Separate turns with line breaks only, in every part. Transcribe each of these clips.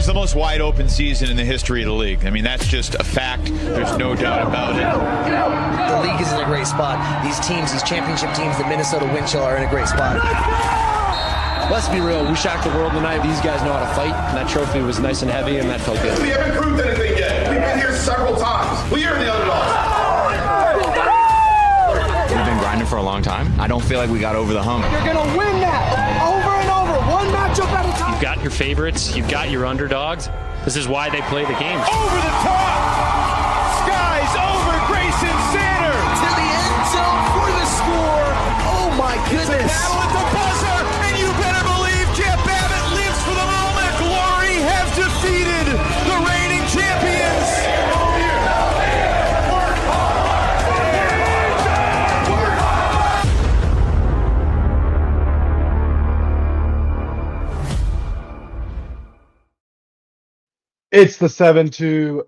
was the most wide open season in the history of the league. I mean, that's just a fact. There's no doubt about it.
The league is in a great spot. These teams, these championship teams, the Minnesota Wind Chill are in a great spot.
Let's be real. We shocked the world tonight. These guys know how to fight, and that trophy was nice and heavy, and that felt good.
We haven't proved anything yet. We've been here several times. We are the underdogs.
We've been grinding for a long time. I don't feel like we got over the hump.
You're going to win that over and over, one matchup at a time.
You've got your favorites. You've got your underdogs. This is why they play the games.
Over the top! Skies over Grayson Sander!
To the end zone for the score. Oh my goodness.
Battle at the buzzer, and you better believe Jeff Babbitt lives for the moment. Glory has defeated the reigning champions.
It's the 7-2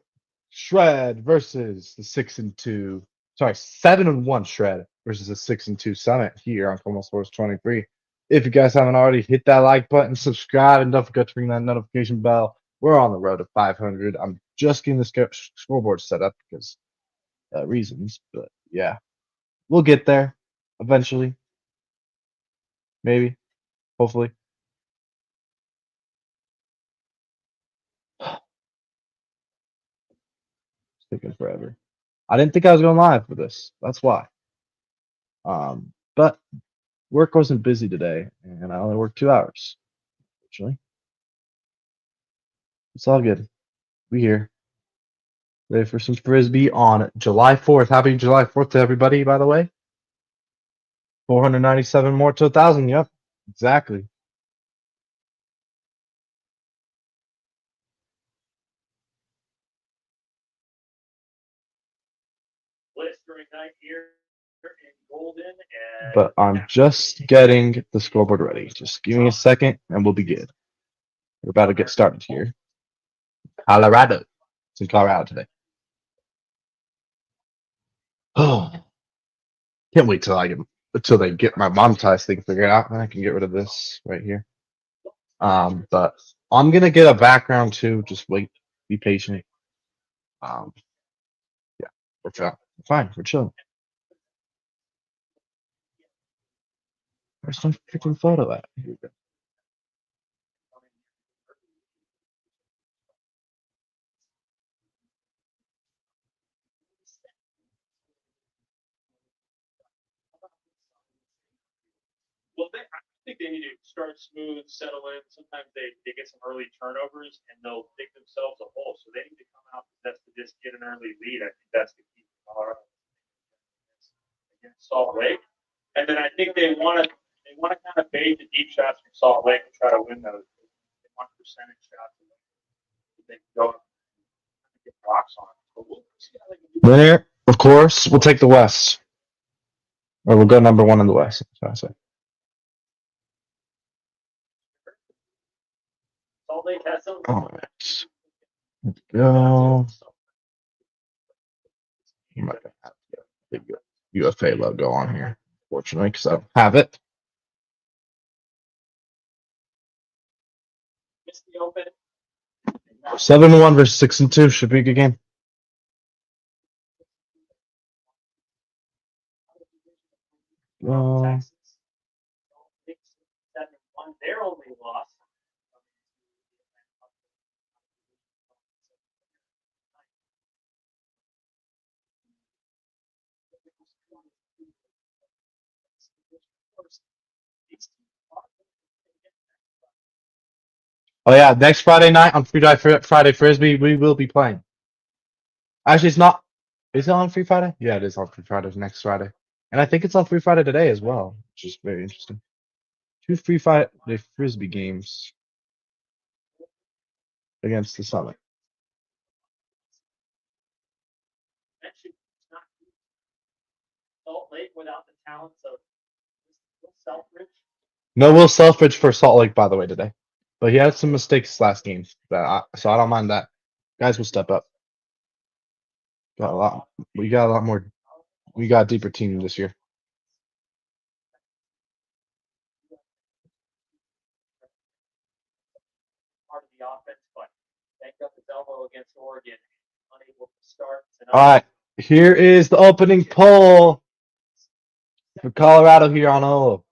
Shred versus the 6-2. Sorry, 7-1 Shred versus the 6-2 Summit here on Como Sports 23. If you guys haven't already, hit that like button, subscribe, and don't forget to ring that notification bell. We're on the road to 500. I'm just getting the scoreboard set up because reasons, but yeah, we'll get there eventually. Maybe, hopefully. Taking forever. I didn't think I was going live for this. That's why. But work wasn't busy today, and I only worked 2 hours. Actually, it's all good. We here. Ready for some frisbee on July 4th. Happy July 4th to everybody, by the way. 497 more to 1,000. Yep, exactly. But I'm just getting the scoreboard ready. Just give me a second and we'll be good. We're about to get started here. Colorado. It's in Colorado today. Oh, can't wait until they get my monetize thing figured out, and I can get rid of this right here. But I'm gonna get a background too. Just wait, be patient. Yeah, we're fine. We're chilling. Where's my freaking photo at? Here we go.
Well, I think they need to start smooth, settle in. Sometimes they get some early turnovers, and they'll dig themselves a hole. So they need to come out possess the disc, get an early lead. I think that's the key for Colorado against Salt Lake. And then I think they want to kind of bait the deep shots from Salt Lake and try to win those. They want percentage shots. They can go and get rocks on. But we'll see how they can do that.
Winner, of course, we'll take the West. Or we'll go number 1 in the West. That's what I say.
Salt Lake has some.
All right. Let's go. I'm not gonna have the big UFA logo on here, fortunately, because I don't have it.
Missed the open.
7-1 versus 6-2 should be a good game.
Texas. 7-1. Their only loss.
Oh yeah, next Friday night on Friday Frisbee, we will be playing. Actually, it's not. Is it on Free Friday? Yeah, it is on Free Friday next Friday, and I think it's on Free Friday today as well, which is very interesting. 2 Free Friday Frisbee games against the Summit.
Salt Lake without the talents of Selfridge.
No Will Selfridge for Salt Lake, by the way, today. But he had some mistakes last game, so I don't mind that. Guys will step up. We got a lot more. We got a deeper team this year.
Part of the offense, but banged up his elbow against Oregon, unable to start tonight.
All right, here is the opening poll for Colorado here on Olo.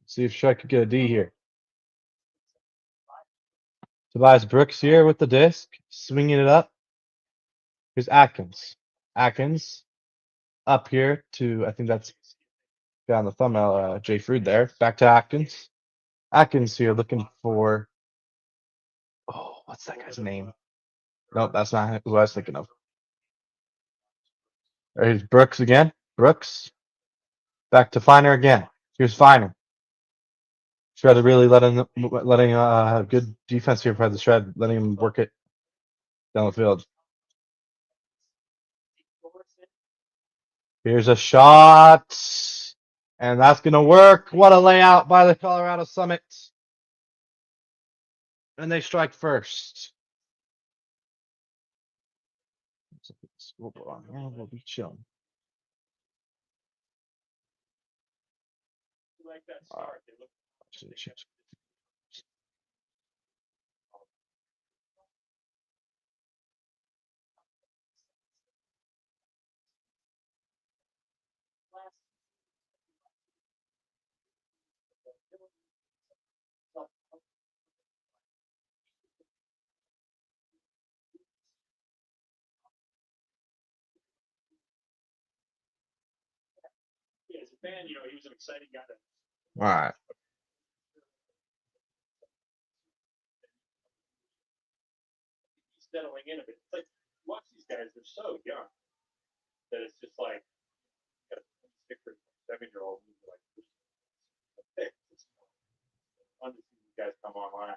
See if Shrek could get a D here. Tobias Brooks here with the disc, swinging it up. Here's Atkins. Atkins up here to, I think that's got on the thumbnail, Jay Frude there. Back to Atkins. Atkins here looking for, oh, what's that guy's name? Nope, that's not who I was thinking of. There's Brooks again. Brooks. Back to Finer again. Here's Finer. Shred really letting have good defense here for the Shred, letting him work it down the field. Here's a shot, and that's gonna work. What a layout by the Colorado Summit, and they strike first. We'll be chilling.
Like that start, they look as a fan, he was an exciting guy to
All right.
settling in a bit. It's like watch these guys; they're so young that it's just like a 6 or 7-year-old. Like, it's fun to see these guys come online.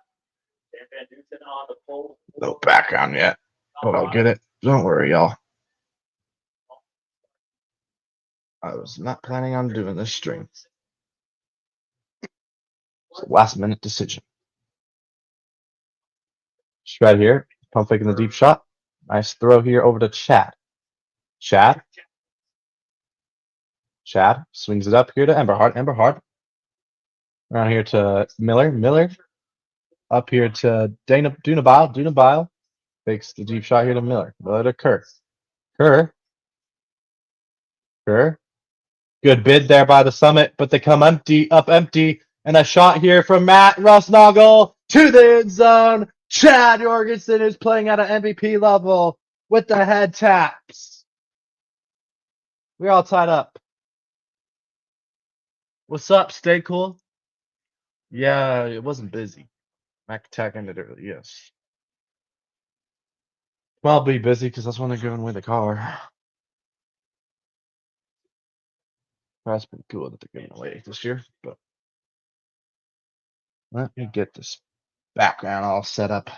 Dan Van Dusen on the pole.
No background yet, but I'll get it. Don't worry, y'all. I was not planning on doing this stream. It's a last minute decision. Shred here. Pump faking the deep shot. Nice throw here over to Chad. Chad swings it up here to Emberhard. Emberhard. Around here to Miller. Miller. Up here to Dunabile. Dunabile fakes the deep shot here to Miller. Miller to Kerr. Kerr. Good bid there by the Summit, but they come empty, up empty. And a shot here from Matt Russnagel to the end zone. Chad Jorgensen is playing at an MVP level with the head taps. We're all tied up. What's up? Stay cool. Yeah, it wasn't busy. Mac Attack ended early, yes. Well, I'll be busy because that's when they're giving away the car. That's pretty cool that they're giving away this year, but let me get this background all set up.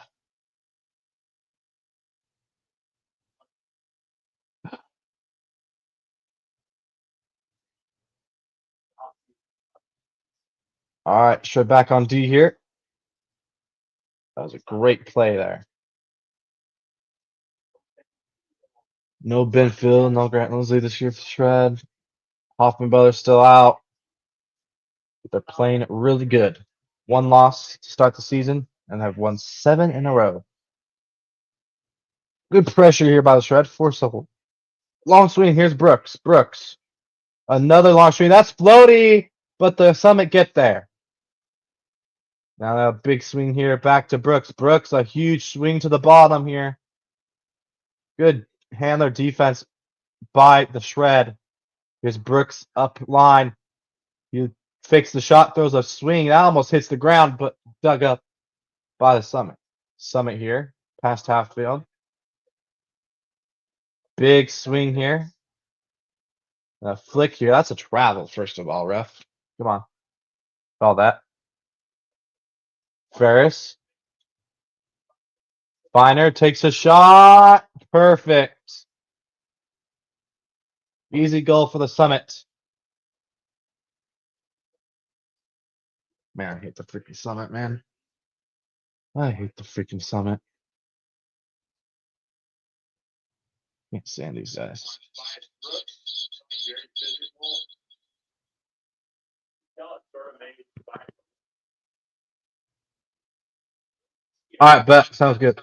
All right, straight back on D here. That was a great play there. No Benfield, no Grant Lindsay this year for Shred. Hoffman Brothers still out. But they're playing really good. 1 loss to start the season and have won 7 in a row. Good pressure here by the Shred. Force a long swing. Here's Brooks. Brooks. Another long swing. That's floaty, but the Summit get there. Now a big swing here back to Brooks. Brooks, a huge swing to the bottom here. Good handler defense by the Shred. Here's Brooks up line. He fakes the shot, throws a swing. That almost hits the ground, but dug up by the Summit. Summit here, past half field. Big swing here. A flick here. That's a travel, first of all, ref. Come on. All that. Ferris. Finer takes a shot. Perfect. Easy goal for the Summit. Man, I hate the freaking Summit, man. I hate the freaking Summit. Can't stand these guys. All right, bet. Sounds good.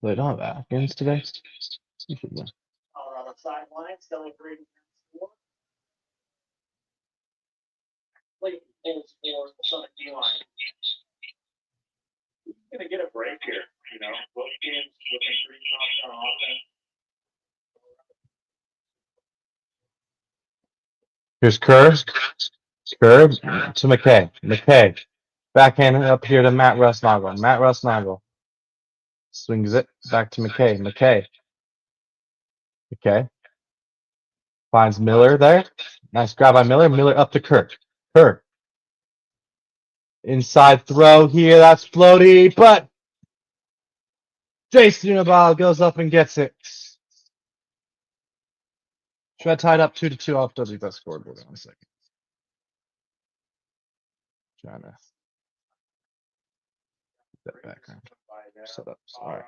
They don't have Atkins today. You should win.
On the sideline, celebrating their score. Late goals for the Summit D-line. He's going to get a break here, you know. Both teams looking pretty strong on offense.
Here's Kerr. Kerr to McKay. McKay. Backhand up here to Matt Rusnagel. Matt Rusnagel. Swings it back to McKay. McKay. McKay. Finds Miller there. Nice grab by Miller. Miller up to Kerr. Kerr. Inside throw here. That's floaty, but Jason Unabal goes up and gets it. Shred tied up 2-2 off WBS scoreboard in a second. Trying to get that background set up. Sorry.
I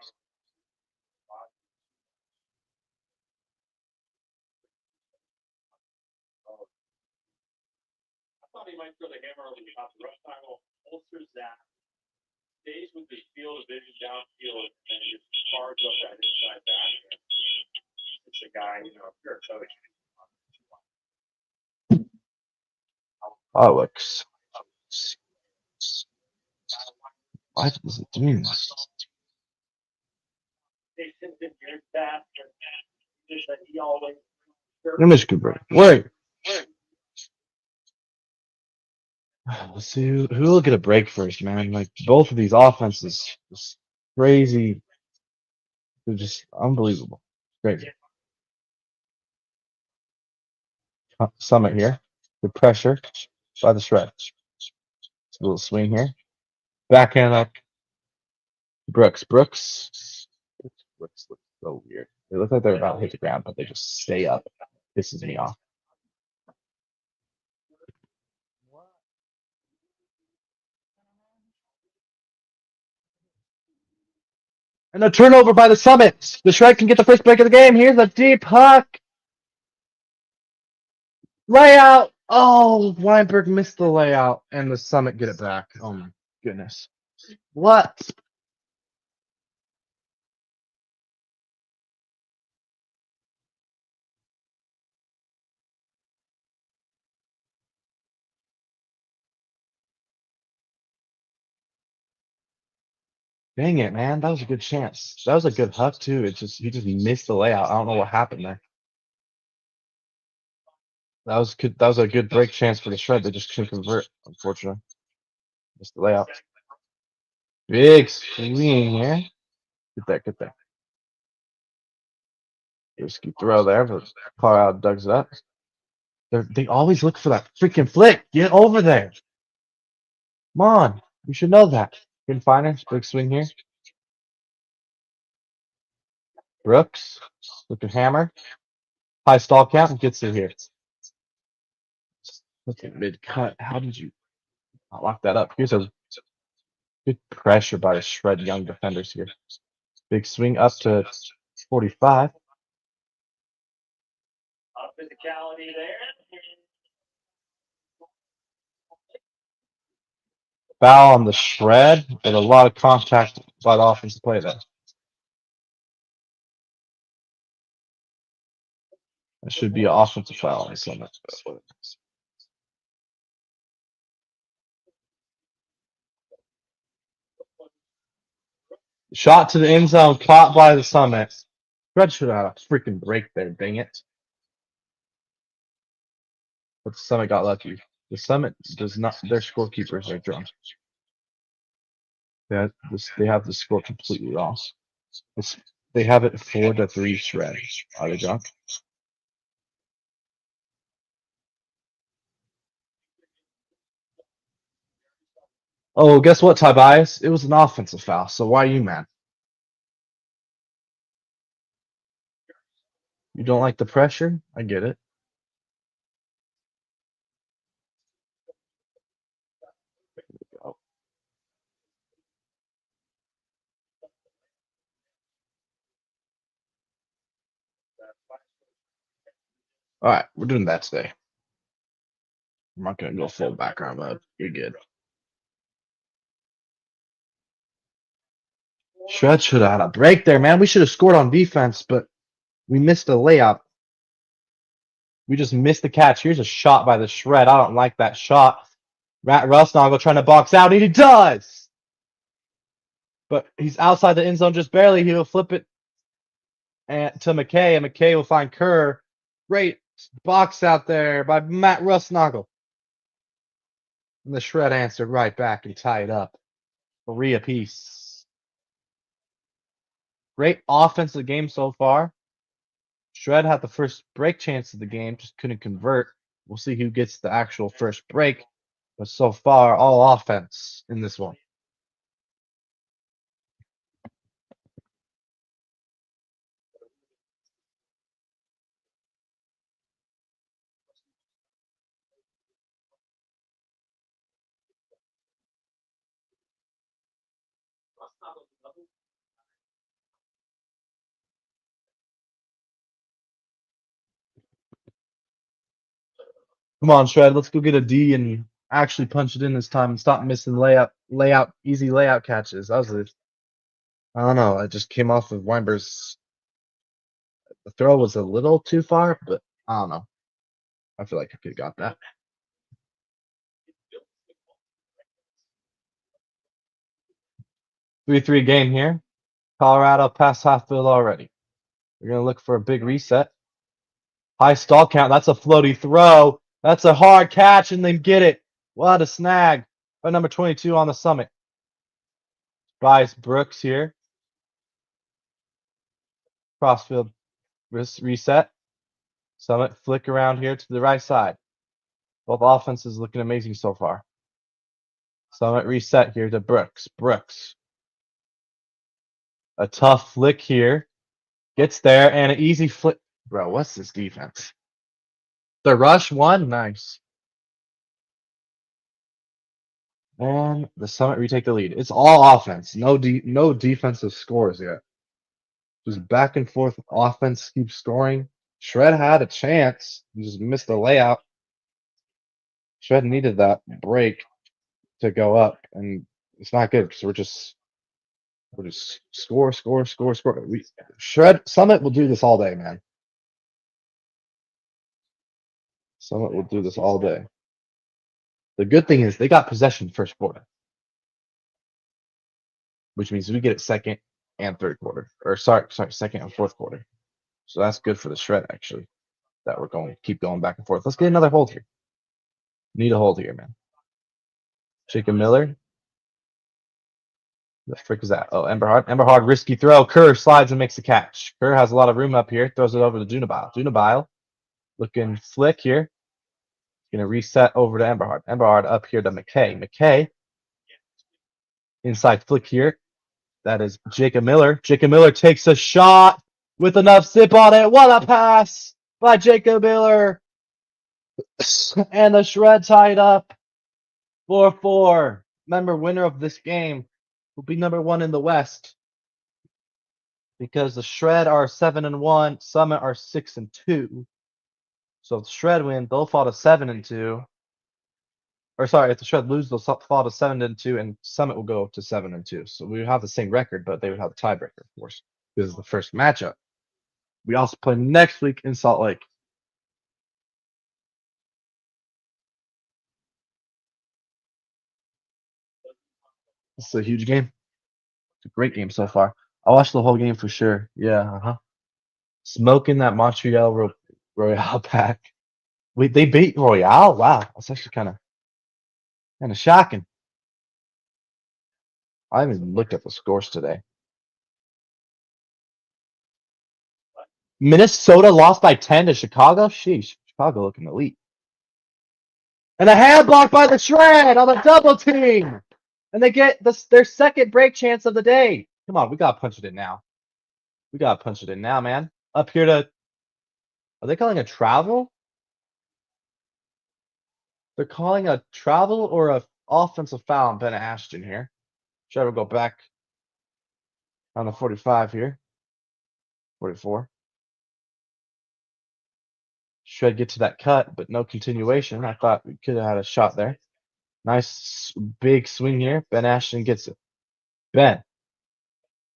thought he might throw the hammer over the top. Rusnagel holsters that, stays with the field of vision downfield, and just charge up that inside back. It's a guy, you know, if you're a coach.
Oh, it looks. Why is it doing this?
Jason's been here fast, and just that he always.
Image Cooper. Wait. Let's see who will get a break first, man. Like both of these offenses, just crazy. They're just unbelievable. Crazy. Summit here. Good pressure by the Shred. A little swing here. Backhand up. Brooks. Brooks looks so weird. They look like they're about to hit the ground, but they just stay up. Pisses me off. And a turnover by the Summit. The Shred can get the first break of the game. Here's a deep puck. Layout. Oh, Weinberg missed the layout, and the Summit get it back. Oh my goodness. What? Dang it, man. That was a good chance. That was a good huck too. He just missed the layout. I don't know what happened there. That was good. That was a good break chance for the Shred. They just couldn't convert, unfortunately. Missed the layout. Big swing here. Get that. Risky throw there, but Carlisle dugs it up. They always look for that freaking flick. Get over there. Come on. You should know that. Good finder. Big swing here. Brooks. Look at hammer. High stall count and gets it here. That's a mid cut. How did you not lock that up? Here's a good pressure by the Shred young defenders here. Big swing up to 45.
Physicality there.
Foul on the Shred, but a lot of contact by the offensive play there. That should be an offensive foul on Summit. Shot to the end zone, caught by the Summit. Shred should have had a freaking break there, dang it. But the Summit got lucky. The Summit does not, their scorekeepers are drunk. They have the score completely wrong. They have it 4-3 Shred. Are they drunk? Oh, guess what, Tobias? It was an offensive foul, so why are you mad? You don't like the pressure? I get it. All right, we're doing that today. I'm not gonna go full background mode. You're good. Shred should have had a break there, man. We should have scored on defense, but we missed a layup. We just missed the catch. Here's a shot by the Shred. I don't like that shot. Matt Rusnagel trying to box out, and he does! But he's outside the end zone just barely. He'll flip it to McKay, and McKay will find Kerr. Great box out there by Matt Rusnagel. And the Shred answered right back and tied up. 3 apiece. Great offensive game so far. Shred had the first break chance of the game, just couldn't convert. We'll see who gets the actual first break. But so far, all offense in this one. Come on, Shred. Let's go get a D and actually punch it in this time and stop missing easy layout catches. That was I don't know. I just came off of Weinberg's. The throw was a little too far, but I don't know. I feel like I could have got that. Three game here. Colorado past half field already. We're gonna look for a big reset. High stall count. That's a floaty throw. That's a hard catch, and they get it. What a snag by number 22 on the Summit. Bryce Brooks here. Crossfield reset. Summit flick around here to the right side. Both offenses looking amazing so far. Summit reset here to Brooks. Brooks. A tough flick here. Gets there and an easy flick. Bro, what's this defense? The rush one, nice. And the Summit retake the lead. It's all offense. No defensive scores yet. Just back and forth offense keeps scoring. Shred had a chance. He just missed the layout. Shred needed that break to go up, and it's not good because we're just score. Shred Summit will do this all day, man. Summit will do this all day. The good thing is they got possession first quarter, which means we get it second and third quarter, or sorry, second and fourth quarter. So that's good for the Shred actually. That we're going keep going back and forth. Let's get another hold here. Need a hold here, man. Jacob Miller. The frick is that? Oh, Emberhard. Emberhard, risky throw. Kerr slides and makes the catch. Kerr has a lot of room up here. Throws it over to Dunabile. Dunabile looking flick here. Going to reset over to Emberhard. Emberhard up here to McKay. McKay inside flick here. That is Jacob Miller. Jacob Miller takes a shot with enough zip on it. What a pass by Jacob Miller. And the Shred tied up 4-4. Remember, winner of this game will be number 1 in the West. Because the Shred are 7-1, Summit are 6-2. So if the Shred win, they'll fall to 7-2. Or sorry, if the Shred lose, they'll fall to 7-2, and Summit will go to 7-2. So we would have the same record, but they would have the tiebreaker, of course. This is the first matchup. We also play next week in Salt Lake. This is a huge game. It's a great game so far. I watched the whole game for sure. Yeah, Smoking that Montreal Royale pack. They beat Royale? Wow, that's actually kind of shocking. I haven't even looked at the scores today. Minnesota lost by 10 to Chicago? Sheesh, Chicago looking elite. And a hand block by the Shred on the double team. And they get their second break chance of the day. Come on, we got to punch it in now. We got to punch it in now, man. Up here to... Are they calling a travel? They're calling a travel or a offensive foul on Ben Ashton here. Shred will go back on the 45 here. 44. Shred get to that cut, but no continuation. I thought we could have had a shot there. Nice big swing here. Ben Ashton gets it. Ben.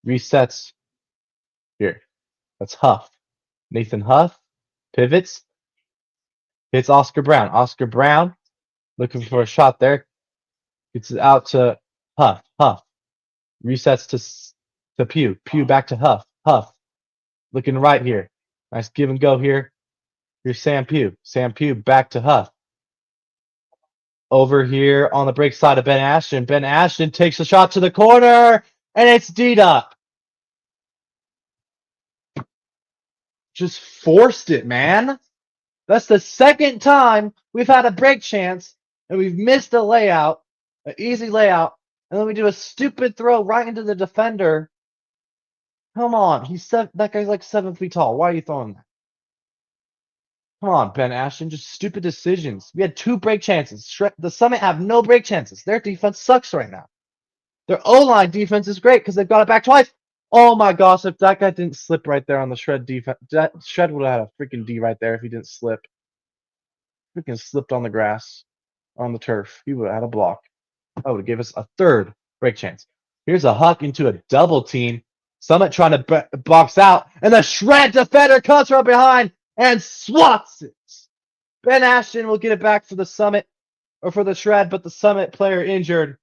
Resets here. That's Huff. Nathan Huff pivots. Hits Oscar Brown. Oscar Brown looking for a shot there. Gets it out to Huff. Huff. Resets to Pugh. Pugh back to Huff. Huff. Looking right here. Nice give and go here. Here's Sam Pugh. Sam Pugh back to Huff. Over here on the break side of Ben Ashton. Ben Ashton takes a shot to the corner, and it's D-Duck. Just forced it, man. That's the second time we've had a break chance, and we've missed a layout, an easy layout, and then we do a stupid throw right into the defender. Come on, that guy's like 7 feet tall. Why are you throwing that? Come on, Ben Ashton, just stupid decisions. We had 2 break chances. The Summit have no break chances. Their defense sucks right now. Their O-line defense is great because they've got it back twice. Oh my gosh, if that guy didn't slip right there on the Shred defense, that Shred would have had a freaking D right there if he didn't slip. Freaking slipped on the grass, on the turf. He would have had a block. That would have given us a 3rd break chance. Here's a Huck into a double team. Summit trying to box out, and the Shred defender comes from behind and swats it. Ben Ashton will get it back for the Summit, or for the Shred, but the Summit player injured.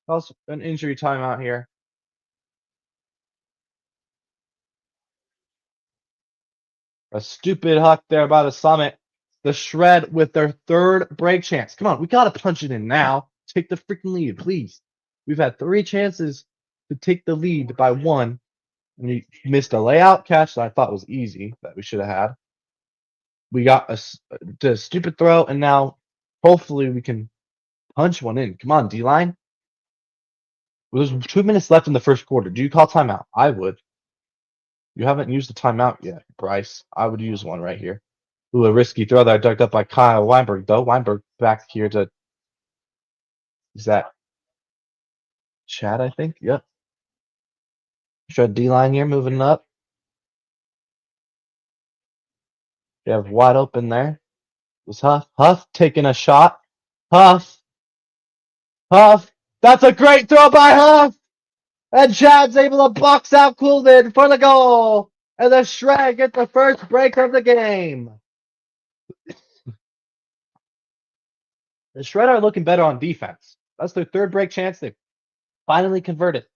Also an injury timeout here. A stupid Huck there by the Summit. The Shred with their 3rd break chance. Come on, we got to punch it in now. Take the freaking lead, please. We've had 3 chances to take the lead by 1. And we missed a layout catch that I thought was easy that we should have had. We got a stupid throw, and now hopefully we can punch one in. Come on, D-line. Well, there's 2 minutes left in the first quarter. Do you call timeout? I would. You haven't used the timeout yet, Bryce. I would use one right here. Ooh, a risky throw that I dug up by Kyle Weinberg, though. Weinberg back here to... Is that Chad, I think? Yep. Shred D-line here, moving up. You have wide open there. It was Huff. Huff taking a shot. Huff. Huff. That's a great throw by Huff. And Chad's able to box out Coolman for the goal. And the Shred gets the first break of the game. The Shred are looking better on defense. That's their 3rd break chance. They finally converted.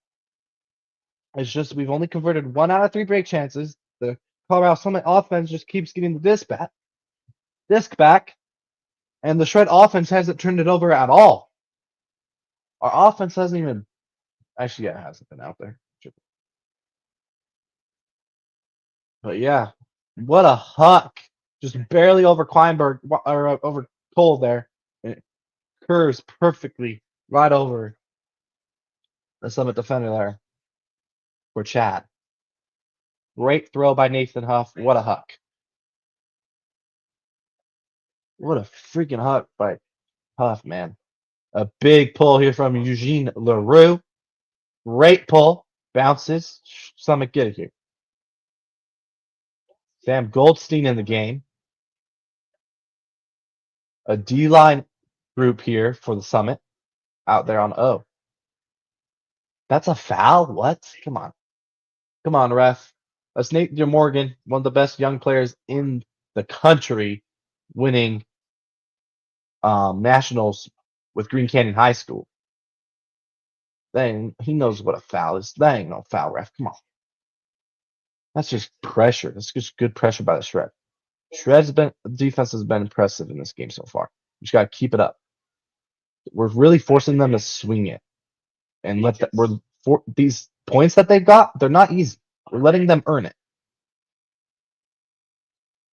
It's just we've only converted 1 out of 3 break chances. The Colorado Summit offense just keeps getting the disc back. And the Shred offense hasn't turned it over at all. Our offense hasn't even... Actually, yeah, it hasn't been out there. But yeah, what a Huck. Just barely over Kleinberg, or over Cole there. And it curves perfectly right over the Summit defender there for Chad. Great throw by Nathan Huff. What a Huck. What a freaking Huck by Huff, man. A big pull here from Eugene LaRue. Great pull. Bounces. Summit, get it here. Sam Goldstein in the game. A D-line group here for the Summit. Out there on O. That's a foul? What? Come on. Come on, ref. That's Nate DeMorgan, one of the best young players in the country, winning nationals with Green Canyon High School. Then he knows what a foul is. That ain't no foul, ref. Come on. That's just pressure. That's just good pressure by the Shred. Defense has been impressive in this game so far. We just got to keep it up. We're really forcing them to swing it, and these points that they've got, they're not easy. We're letting them earn it.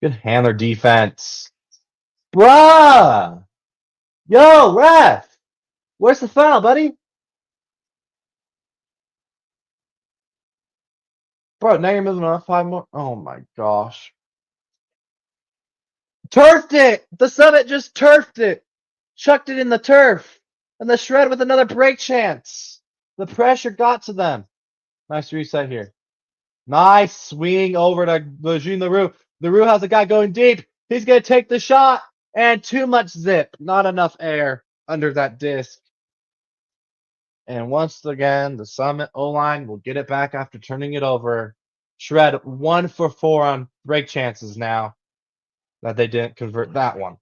Good handler defense. Bruh! Yo, ref! Where's the foul, buddy? Bro, now you're moving on 5 more. Oh my gosh. Turfed it! The Summit just turfed it. Chucked it in the turf. And the Shred with another break chance. The pressure got to them. Nice reset here. Nice swing over to Eugene LaRue. LaRue has a guy going deep. He's going to take the shot. And too much zip. Not enough air under that disc. And once again, the Summit O-line will get it back after turning it over. Shred 1 for 4 on break chances now that they didn't convert that one.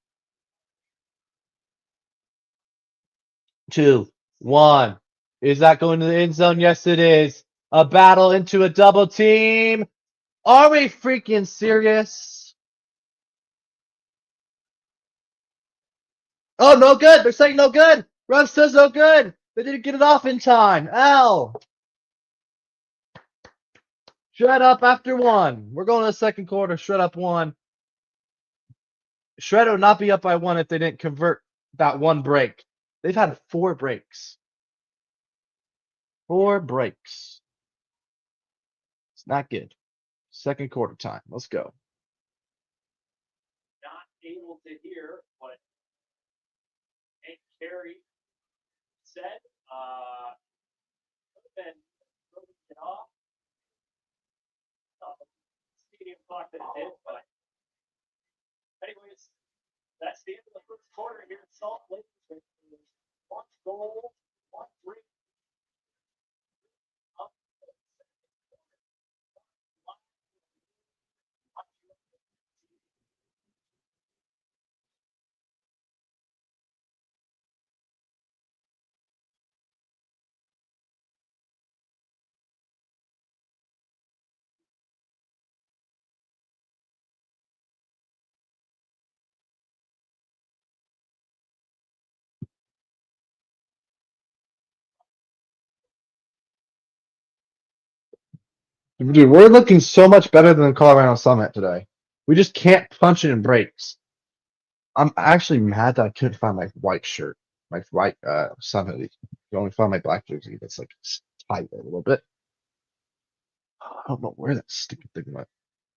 2, 1. Is that going to the end zone? Yes, it is. A battle into a double team. Are we freaking serious? Oh, no good. They're saying no good. Ref says no good. They didn't get it off in time. L. Shred up after 1. We're going to the second quarter. Shred up 1. Shred would not be up by 1 if they didn't convert that one break. They've had 4 breaks. 4 breaks. It's not good. Second quarter time. Let's go.
Not able to hear what Hank Carey said. Could have been moving it off. Stadium thought that it did, but anyways, that's the end of the first quarter here in Salt Lake. 1 goal, 1 3.
Dude, we're looking so much better than the Colorado Summit today. We just can't punch it in breaks. I'm actually mad that I couldn't find my white shirt, my white Summit. I only found my black jersey that's like tight a little bit. I don't know where that stupid thing went.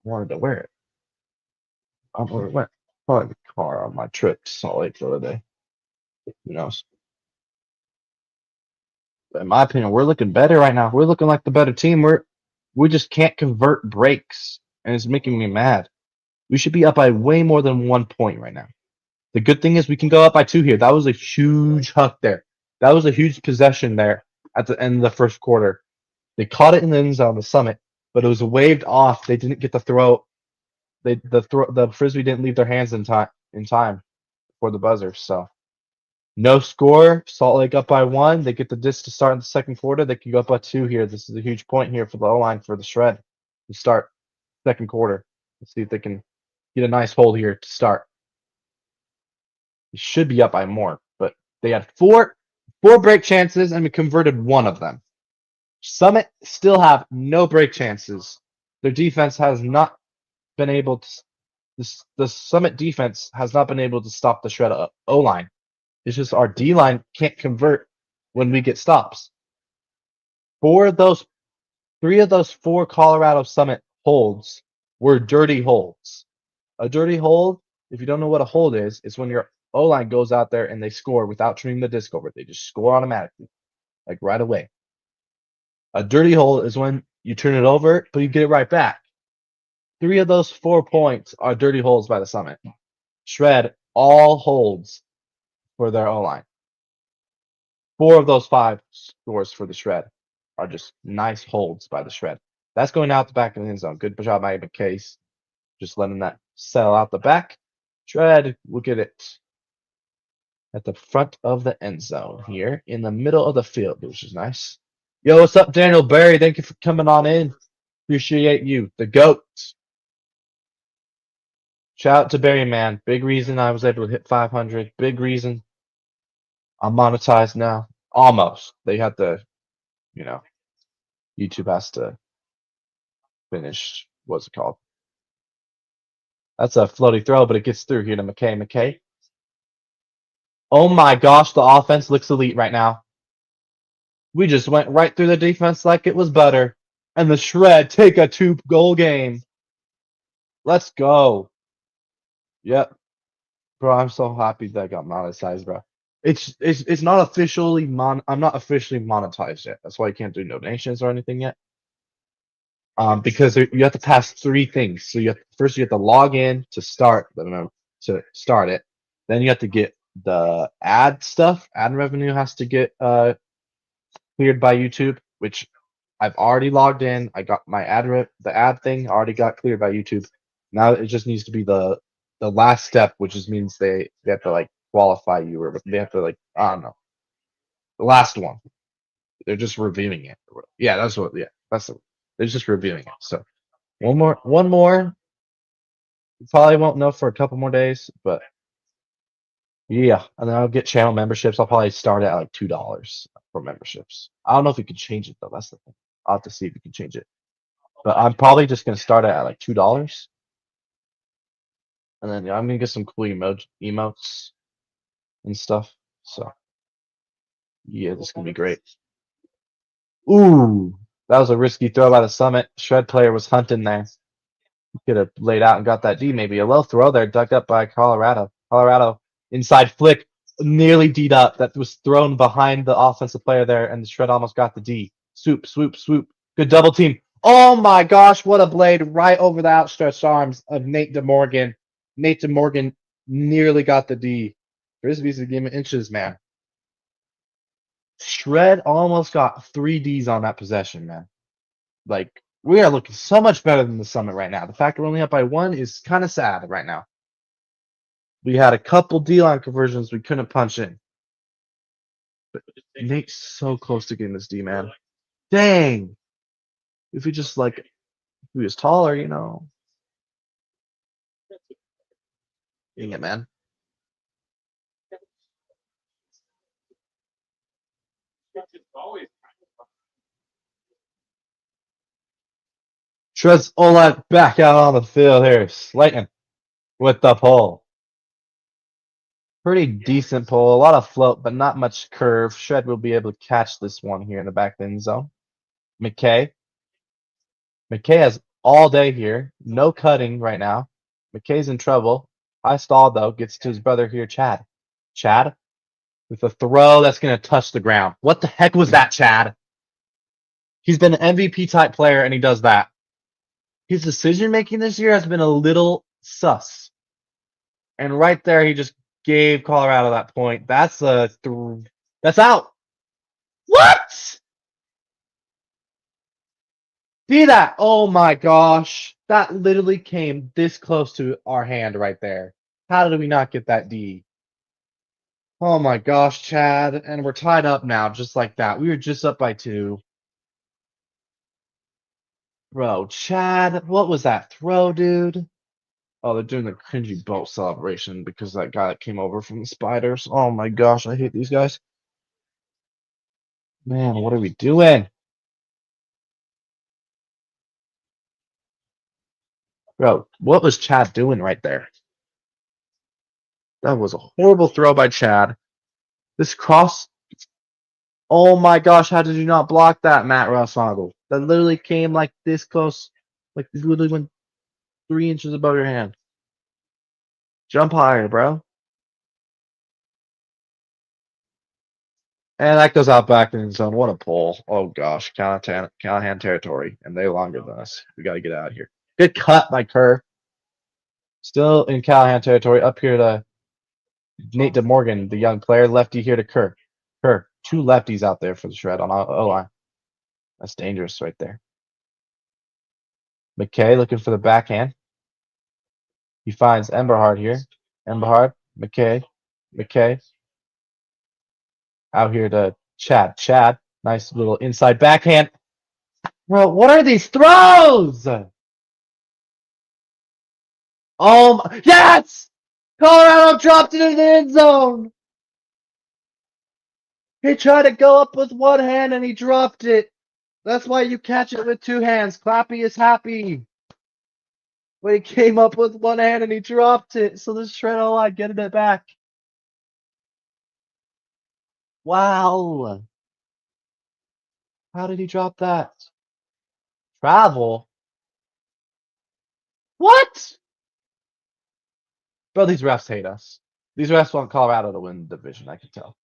I wanted to wear it. I don't know where it went. Probably the car on my trip to Salt Lake the other day. Who knows? But in my opinion, we're looking better right now. We're looking like the better team. We just can't convert breaks, and it's making me mad. We should be up by way more than 1 point right now. The good thing is we can go up by 2 here. That was a huge huck there. That was a huge possession there at the end of the first quarter. They caught it in the end zone, the Summit, but it was waved off. They didn't get the throw. The frisbee didn't leave their hands in time for the buzzer. So no score. Salt Lake up by 1. They get the disc to start in the second quarter. They can go up by 2 here. This is a huge point here for the O-line for the Shred to start second quarter. Let's see if they can get a nice hold here to start. They should be up by more, but they had four break chances and we converted 1 of them. Summit still have no break chances. Their defense has not been able to. The Summit defense has not been able to stop the Shred O-line. It's just our D-line can't convert when we get stops. 3 of those 4 Colorado Summit holds were dirty holds. A dirty hold, if you don't know what a hold is, it's when your O-line goes out there and they score without turning the disc over. They just score automatically, like right away. A dirty hold is when you turn it over, but you get it right back. 3 of those 4 points are dirty holds by the Summit. Shred all holds for their O-line. 4 of those 5 scores for the Shred are just nice holds by the Shred. That's going out the back of the end zone. Good job by McCase. Just letting that settle out the back. Shred will get it at the front of the end zone here in the middle of the field, which is nice. Yo, what's up, Daniel Barry? Thank you for coming on in. Appreciate you. The GOAT. Shout out to Barry, man. Big reason I was able to hit 500. Big reason. I'm monetized now. Almost. They had to, YouTube has to finish, what's it called? That's a floaty throw, but it gets through here to McKay. McKay. Oh my gosh, the offense looks elite right now. We just went right through the defense like it was butter. And the Shred take a 2-goal game. Let's go. Yep. Bro, I'm so happy that I got monetized, bro. It's not officially I'm not officially monetized yet. That's why you can't do donations or anything yet. Because you have to pass 3 things. So first you have to log in to start it. Then you have to get the ad stuff. Ad revenue has to get cleared by YouTube, which I've already logged in. I got my the ad thing already got cleared by YouTube. Now it just needs to be the last step, which just means they have to like qualify you, or they have to like, I don't know, the last one. They're just reviewing it. Yeah, that's what. Yeah, they're just reviewing it. So one more. You probably won't know for a couple more days, but yeah, and then I'll get channel memberships. I'll probably start at like $2 for memberships. I don't know if we can change it though. That's the thing. I'll have to see if we can change it. But I'm probably just gonna start at like $2, and then I'm gonna get some cool emotes and stuff. So yeah, this is gonna be great. Ooh, that was a risky throw by the Summit. Shred player was hunting there. He could have laid out and got that D. Maybe a low throw there, dug up by Colorado. Colorado inside flick, nearly D'd up. That was thrown behind the offensive player there, and the Shred almost got the D. Swoop, swoop, swoop. Good double team. Oh my gosh, what a blade right over the outstretched arms of Nate DeMorgan. Nate DeMorgan nearly got the D. Frisbee's a game of inches, man. Shred almost got 3 Ds on that possession, man. Like, we are looking so much better than the Summit right now. The fact we're only up by 1 is kind of sad right now. We had a couple D-line conversions we couldn't punch in. But Nate's so close to getting this D, man. Dang! If he just, like, if he was taller, you know. Dang it, man. Shred's Olet back out on the field here. Slayton with the pull. Pretty decent pull. A lot of float, but not much curve. Shred will be able to catch this one here in the back end zone. McKay. McKay has all day here. No cutting right now. McKay's in trouble. High stall, though. Gets to his brother here, Chad. Chad with a throw that's going to touch the ground. What the heck was that, Chad? He's been an MVP type player, and he does that. His decision making this year has been a little sus. And right there, he just gave Colorado that point. That's that's out. What? See that? Oh my gosh. That literally came this close to our hand right there. How did we not get that D? Oh my gosh, Chad. And we're tied up now, just like that. We were just up by 2. Bro, Chad, what was that throw, dude? Oh, they're doing the cringy boat celebration because that guy that came over from the Spiders. Oh my gosh, I hate these guys. Man, what are we doing? Bro, what was Chad doing right there? That was a horrible throw by Chad. This cross. Oh my gosh, how did you not block that, Matt Rossongle? That literally came like this close. Like, it literally went 3 inches above your hand. Jump higher, bro. And that goes out back in the zone. What a pull. Oh gosh, Callahan territory. And they're longer than us. We got to get out of here. Good cut by Kerr. Still in Callahan territory. Up here to Nate DeMorgan, the young player. Lefty here to Kerr. Kerr. 2 lefties out there for the Shred on O-line. That's dangerous right there. McKay looking for the backhand. He finds Emberhard here. Emberhard, McKay, McKay. Out here to Chad. Chad, nice little inside backhand. Bro, what are these throws? Oh my, yes! Colorado dropped it in the end zone. He tried to go up with 1 hand and he dropped it. That's why you catch it with 2 hands. Clappy is happy. But he came up with 1 hand and he dropped it. So the Shred O-line getting it back. Wow. How did he drop that? Travel? What? Bro, these refs hate us. These refs want Colorado to win the division, I can tell.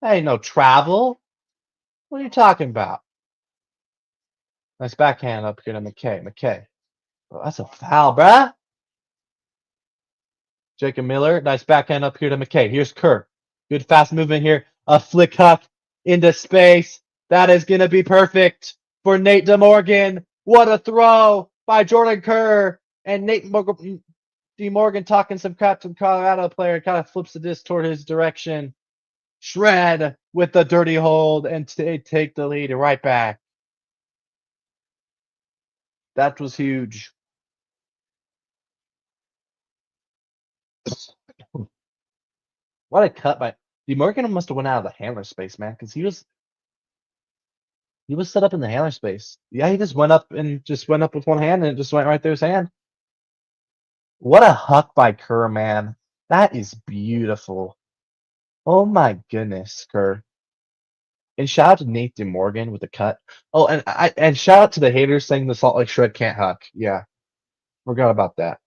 Hey, no travel. What are you talking about? Nice backhand up here to McKay. McKay. Oh, that's a foul, bruh. Jacob Miller. Nice backhand up here to McKay. Here's Kerr. Good fast movement here. A flick huck into space. That is going to be perfect for Nate DeMorgan. What a throw by Jordan Kerr. And Nate DeMorgan talking some crap to the Colorado player, kind of flips the disc toward his direction. Shred with the dirty hold and take the lead right back. That was huge. What a cut by DeMorgan must have went out of the handler space, man, because he was set up in the handler space. Yeah, he just went up with one hand and it just went right through his hand. What a huck by Kerr, man. That is beautiful. Oh my goodness, Kerr. And shout out to Nate DeMorgan with the cut. Oh, and shout out to the haters saying the Salt Lake Shred can't huck. Yeah. Forgot about that.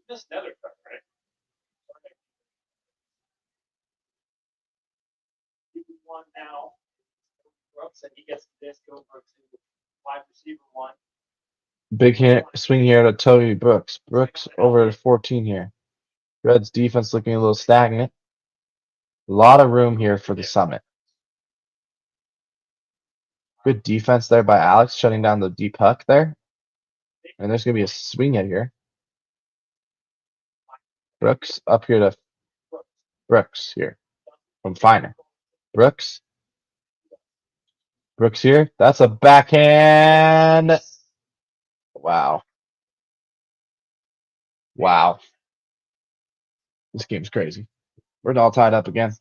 Just another cut, right? One now. Brooks, and he gets the disc over to wide receiver one.
Big swing here to Toby Brooks. Brooks over to 14 here. Red's defense looking a little stagnant. A lot of room here for the Summit. Good defense there by Alex, shutting down the deep huck there. And there's going to be a swing hit here. Brooks up here to Brooks here from Finer. Brooks. Brooks here. That's a backhand. Wow. Wow. This game's crazy. We're all tied up again.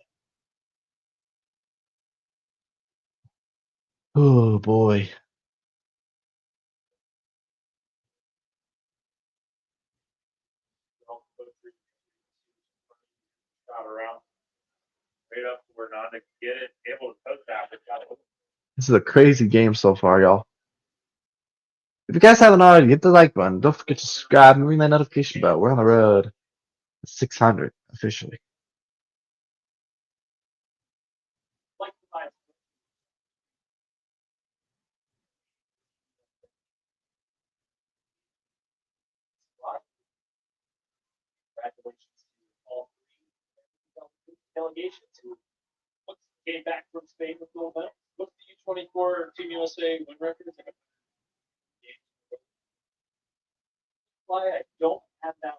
Oh boy.
Around, straight up, we're not to get it, able to touch that.
This is a crazy game so far, y'all. If you guys haven't already, hit the like button. Don't forget to subscribe and ring that notification bell. We're on the road to 600 officially.
Congratulations to all three delegations who came back from Spain with gold medals. What's the U24 Team USA win record? Why I don't have that.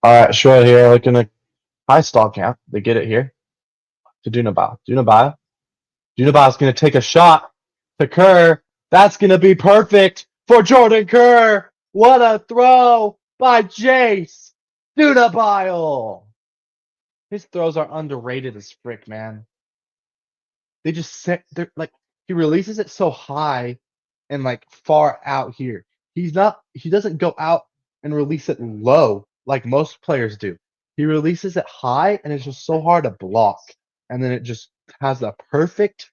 All right, short here, looking at high stall count. They get it here to Dunabal. Dunabal's going to take a shot to Kerr. That's going to be perfect for Jordan Kerr. What a throw by Jace Dunabile. His throws are underrated as frick, man. They just set, they're like, he releases it so high and like far out here. He doesn't go out and release it low like most players do. He releases it high and it's just so hard to block. And then it just has a perfect,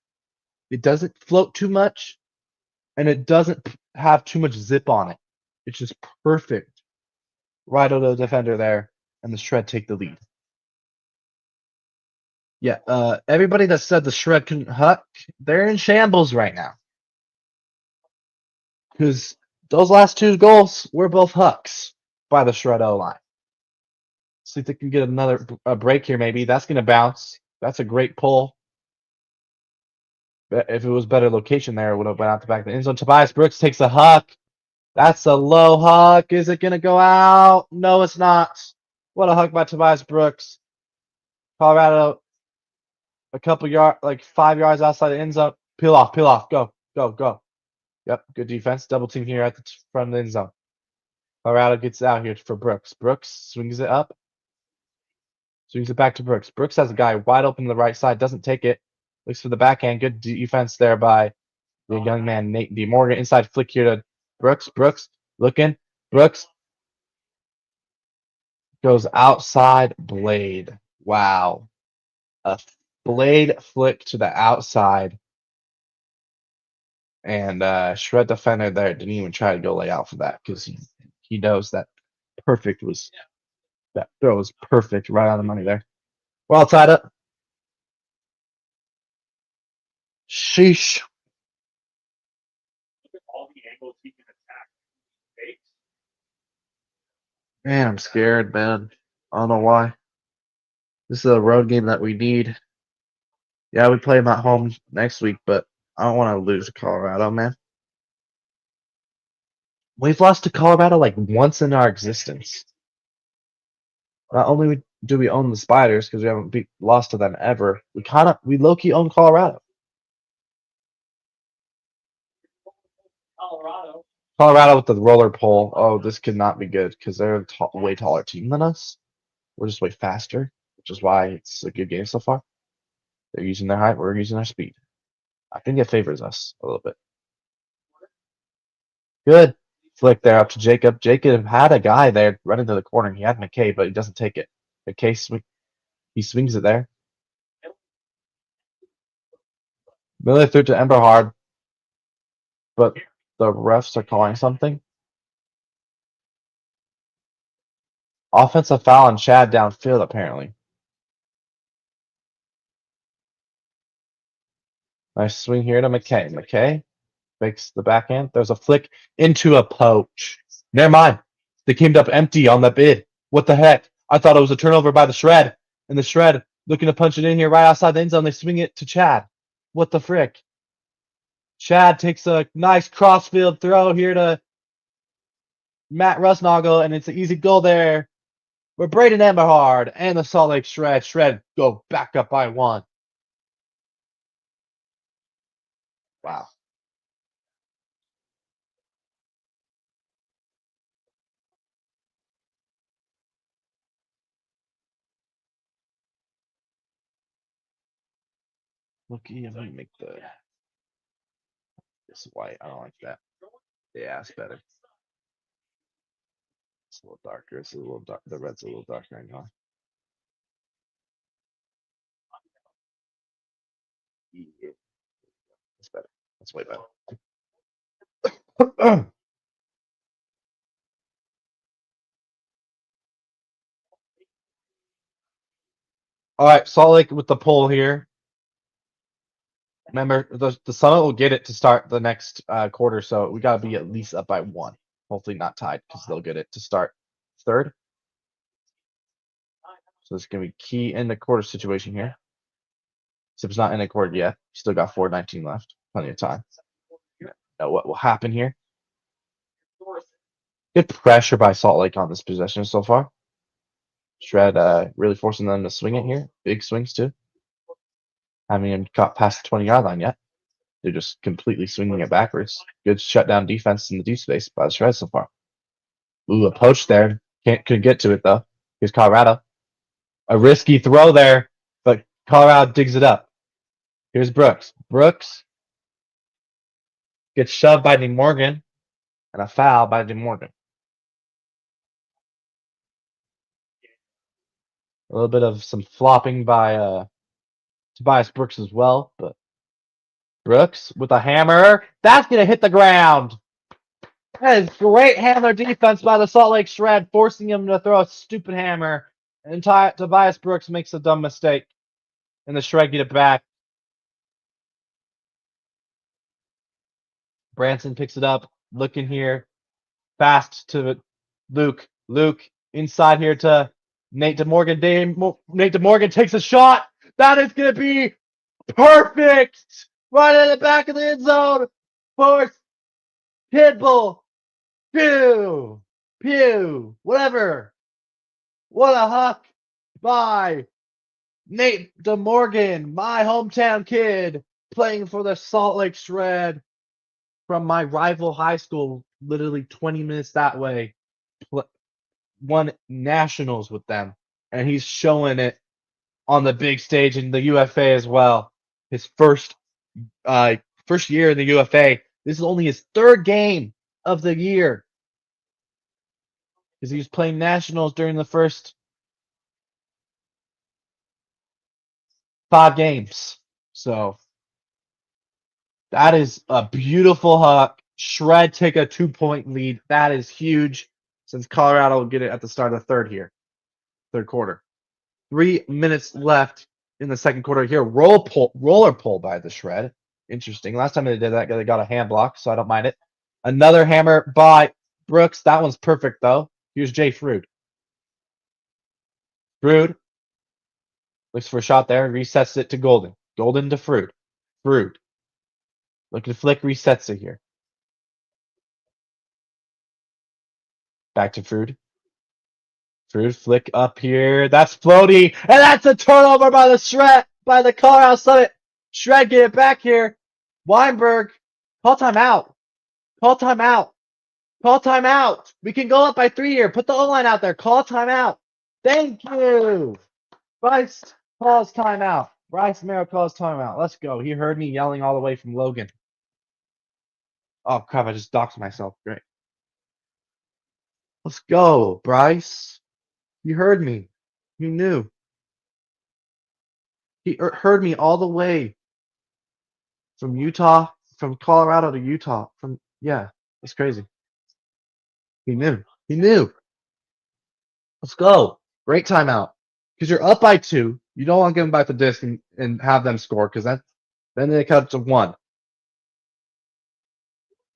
it doesn't float too much and it doesn't have too much zip on it. It's just perfect. Right over the defender there and the Shred take the lead. Yeah, everybody that said the Shred couldn't huck, they're in shambles right now. Because those last two goals were both hucks by the Shred O-line. See if they can get another break here, maybe. That's going to bounce. That's a great pull. But if it was better location there, it would have went out the back of the end zone. Tobias Brooks takes a huck. That's a low huck. Is it going to go out? No, it's not. What a huck by Tobias Brooks. Colorado, a couple yards, like 5 yards outside the end zone. Peel off. Go. Yep, good defense. Double team here at the front of the end zone. Colorado gets out here for Brooks. Brooks swings it up. Swings it back to Brooks. Brooks has a guy wide open to the right side. Doesn't take it. Looks for the backhand. Good defense there by the young man, Nate DeMorgan. Inside flick here to Brooks. Brooks looking. Brooks goes outside blade. Wow. A blade flick to the outside. And Shred defender there didn't even try to go lay out for that because he knows that that throw was perfect right on the money there. We're all tied up. Sheesh.
Look at all the angles he can attack. Fakes.
Man, I'm scared, man. I don't know why. This is a road game that we need. Yeah, we play them at home next week, but I don't want to lose to Colorado, man. We've lost to Colorado like once in our existence. Not only do we own the Spiders because we haven't lost to them ever, we low-key own Colorado. Colorado with the roller pole. Oh, this could not be good because they're a way taller team than us. We're just way faster, which is why it's a good game so far. They're using their height. We're using our speed. I think it favors us a little bit. Good flick there up to Jacob. Jacob had a guy there running to the corner. He had McKay, but he doesn't take it. McKay he swings it there. Miller threw to Emberhard, but the refs are calling something. Offensive foul on Chad downfield, apparently. Nice swing here to McKay. McKay makes the backhand. There's a flick into a poach. Never mind. They came up empty on the bid. What the heck? I thought it was a turnover by the Shred. And the Shred looking to punch it in here right outside the end zone. They swing it to Chad. What the frick? Chad takes a nice crossfield throw here to Matt Rusnagel, and it's an easy goal there. We're Braden Emberhard and the Salt Lake Shred. Shred go back up by 1. Wow. Look, let me make this white. I don't like that. Yeah, it's better. It's a little darker. It's a little dark. The red's a little darker, I know. Yeah. That's better. That's way better. All right, Salt Lake with the pull here. Remember, the Summit will get it to start the next quarter, so we got to be at least up by 1. Hopefully not tied because they'll get it to start third. So this is going to be key in the quarter situation here. Zip's not in a quarter yet. Still got 4:19 left. Plenty of time. Know what will happen here. Good pressure by Salt Lake on this possession so far. Shred really forcing them to swing it here. Big swings too. Haven't even got past the 20-yard line yet. They're just completely swinging it backwards. Good shutdown defense in the deep space by the Shred so far. Ooh, a poach there. Couldn't get to it though. Here's Colorado. A risky throw there, but Colorado digs it up. Here's Brooks. Brooks gets shoved by DeMorgan and a foul by DeMorgan. A little bit of some flopping by Tobias Brooks as well, but Brooks with a hammer. That's going to hit the ground. That is great handler defense by the Salt Lake Shred, forcing him to throw a stupid hammer. And Tobias Brooks makes a dumb mistake. And the Shred get it back. Branson picks it up. Looking here. Fast to Luke. Luke inside here to Nate DeMorgan. Nate DeMorgan takes a shot. That is going to be perfect. Right in the back of the end zone. Force Pitbull. Pew. Whatever. What a huck by Nate DeMorgan, my hometown kid, playing for the Salt Lake Shred from my rival high school, literally 20 minutes that way. Won nationals with them, and he's showing it on the big stage in the UFA as well. His first year in the UFA. This is only his 3rd game of the year because he was playing nationals during the first 5 games. So that is a beautiful huck. Shred take a 2-point lead. That is huge since Colorado will get it at the start of the third quarter. 3 minutes left in the second quarter here. Roller pull by the Shred. Interesting. Last time they did that, they got a hand block, so I don't mind it. Another hammer by Brooks. That one's perfect, though. Here's Jay Frood. Frood looks for a shot there, resets it to Golden. Golden to Frood. Frood. Looking to flick, resets it here. Back to Frood. Frood flick up here. That's floaty. And that's a turnover by the Shred, by the Colorado Summit. Shred, get it back here. Weinberg, call timeout. Call timeout. Call timeout. We can go up by 3 here. Put the O-line out there. Call timeout. Thank you. Bryce calls timeout. Bryce Merrill calls timeout. Let's go. He heard me yelling all the way from Logan. Oh, crap. I just doxed myself. Great. Let's go, Bryce. You heard me. You knew. He heard me all the way from Utah, from Colorado to Utah. Yeah, it's crazy. He knew. He knew. Let's go. Great timeout. Because you're up by 2. You don't want to give them back the disc and have them score because then they cut it to 1.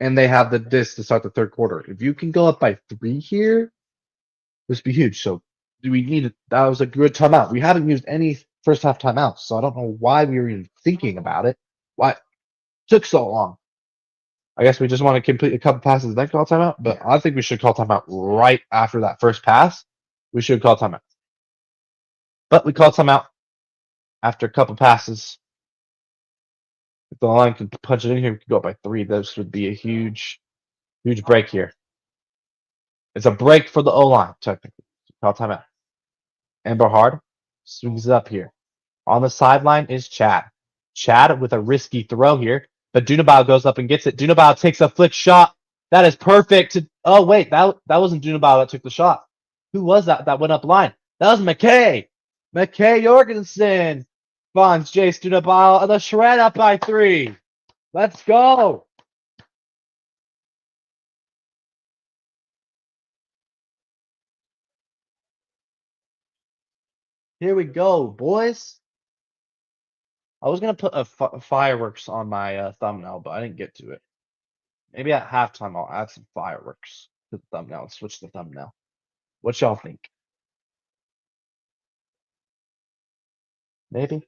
And they have the disc to start the third quarter. If you can go up by 3 here, this would be huge. So do we need it? That was a good timeout. We haven't used any first half timeouts, so I don't know why we were even thinking about it. Why it took so long. I guess we just want to complete a couple passes then call timeout, but I think we should call timeout right after that first pass. We should call timeout. But we call timeout after a couple passes. If the line can punch it in here, we can go up by 3. This would be a huge break here. It's a break for the O-line, technically. Call timeout. And Berhard swings it up here. On the sideline is Chad. Chad with a risky throw here, but Dunabao goes up and gets it. Dunabao takes a flick shot. That is perfect. Oh, wait, that wasn't Dunabao that took the shot. Who was that went up line? That was McKay. McKay Jorgensen finds Jace Dunabao, and the Shred up by 3. Let's go. Here we go, boys. I was going to put fireworks on my thumbnail, but I didn't get to it. Maybe at halftime I'll add some fireworks to the thumbnail and switch the thumbnail. What y'all think? Maybe?
And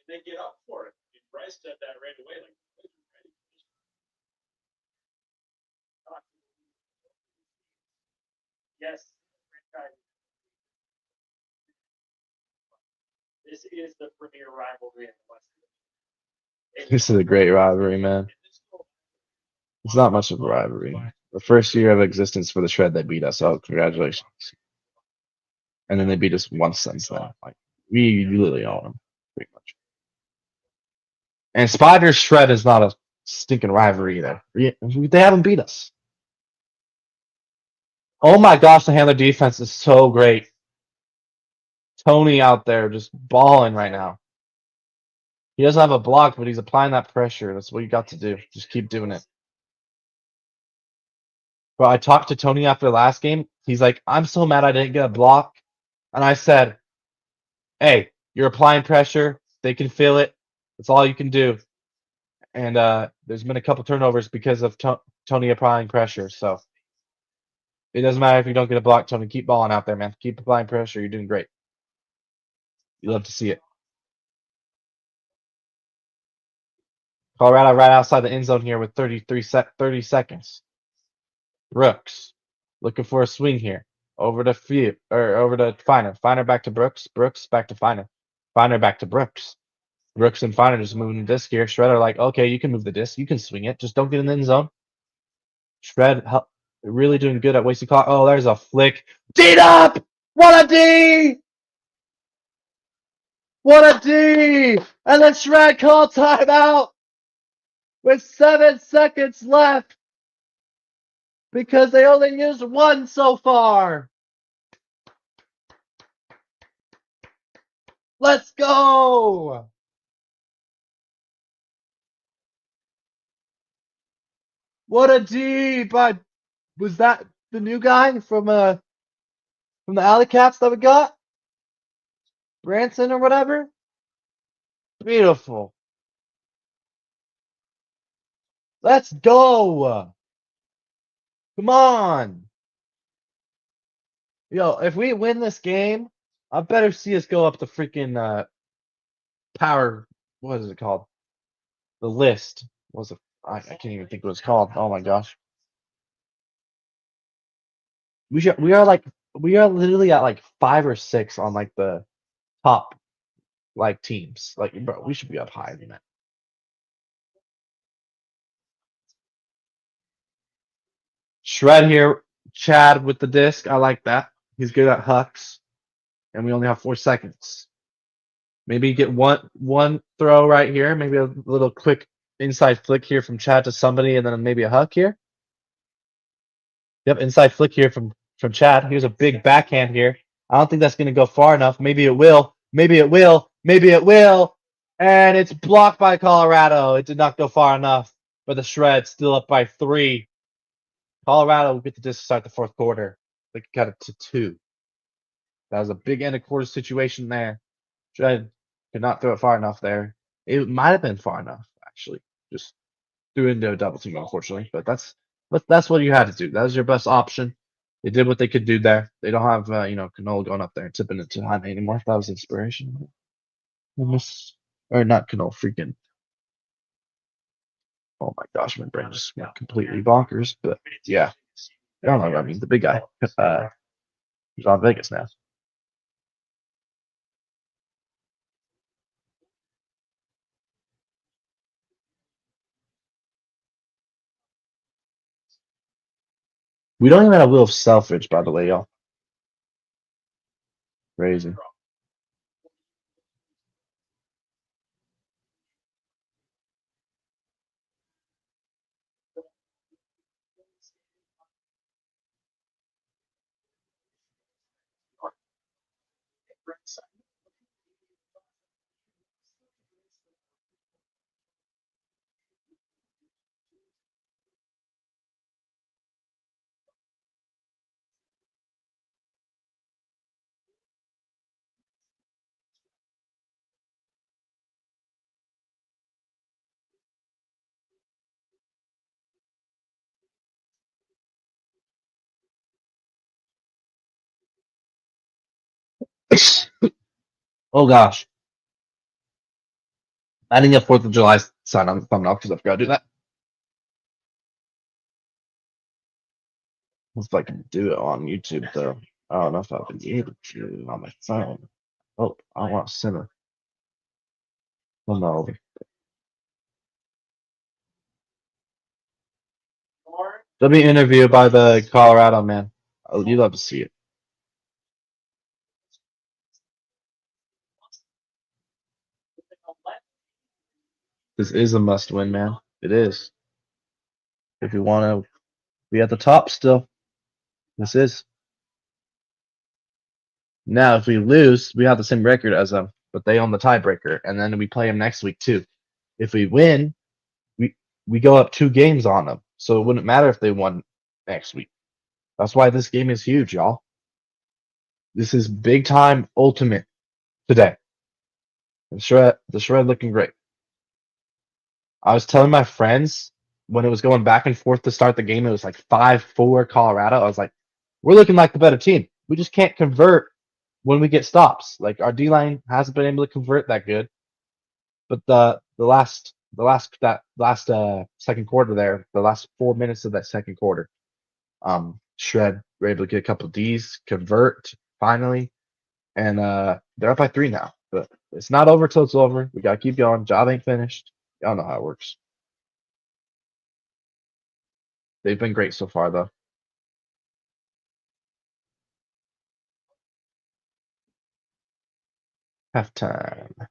they get up for it. And Bryce said that right away. Like, yes, this is the premier rivalry in the West.
This is a great rivalry, man. It's not much of a rivalry. The first year of existence for the Shred, they beat us. Oh, congratulations. And then they beat us once since then. Like, we literally own them, pretty much. And Spider Shred is not a stinking rivalry either. They haven't beat us. Oh my gosh, the handler defense is so great. Tony out there just balling right now. He doesn't have a block, but he's applying that pressure. That's what you got to do. Just keep doing it. But I talked to Tony after the last game. He's like, I'm so mad I didn't get a block. And I said, hey, you're applying pressure. They can feel it. That's all you can do. And there's been a couple turnovers because of Tony applying pressure. So it doesn't matter if you don't get a block, Tony. Keep balling out there, man. Keep applying pressure. You're doing great. You love to see it. Colorado right outside the end zone here with 30 seconds. Brooks looking for a swing here. Over to Feiner. Feiner back to Brooks. Brooks back to Feiner. Feiner back to Brooks. Brooks and Feiner just moving the disc here. Shredder like, okay, you can move the disc. You can swing it. Just don't get in the end zone. Shred really doing good at wasting clock. Oh, there's a flick. D'd up! What a D! What a D! And then Shred called timeout with 7 seconds left because they only used 1 so far. Let's go! What a D! But was that the new guy from from the Alley Cats that we got. Branson or whatever. Beautiful. Let's go. Come on. Yo, if we win this game, I better see us go up the freaking power. What is it called? The list. What was it? I can't even think what it's called. Oh my gosh. We are literally at like 5 or 6 on like the top like teams. Like, bro, we should be up higher than that. Shred here, Chad with the disc. I like that. He's good at hucks, and we only have 4 seconds. Maybe get one throw right here. Maybe a little quick inside flick here from Chad to somebody, and then maybe a huck here. Yep, inside flick here from Chad. Here's a big backhand here. I don't think that's going to go far enough. Maybe it will. Maybe it will. Maybe it will. And it's blocked by Colorado. It did not go far enough. But the Shred still up by 3. Colorado will get the disc to start the 4th quarter. They got it to 2. That was a big end of quarter situation there. Shred could not throw it far enough there. It might have been far enough, actually. Just threw into a double team, unfortunately. But that's what you had to do. That was your best option. They did what they could do there. They don't have Canola going up there and tipping it to Jaime anymore. That was inspiration. Or not Canola, freaking. Oh my gosh, my brain just went completely bonkers. But yeah, I don't know what I mean. The big guy. He's on Vegas now. We don't even have Will Selfridge, by the way, y'all. Crazy. Oh gosh. I didn't get 4th of July sign on the thumbnail because I forgot to do that. If I can do it on YouTube though. I don't know if I'll be able to on my phone. Oh, I want Simmer. Oh no. They'll be interviewed by the Colorado man. Oh, you'd love to see it. This is a must win, man. It is. If you want to be at the top still, this is. Now, if we lose, we have the same record as them, but they own the tiebreaker, and then we play them next week too. If we win, we go up 2 games on them, so it wouldn't matter if they won next week. That's why this game is huge, y'all. This is big time ultimate today. The shred looking great. I was telling my friends when it was going back and forth to start the game, it was like 5-4 Colorado. I was like, we're looking like the better team. We just can't convert when we get stops. Like our D line hasn't been able to convert that good. But the last second quarter there, the last 4 minutes of that second quarter, Shred were able to get a couple D's, convert finally, and they're up by 3 now. But it's not over till it's over. We gotta keep going. Job ain't finished. Y'all know how it works. They've been great so far, though. Halftime.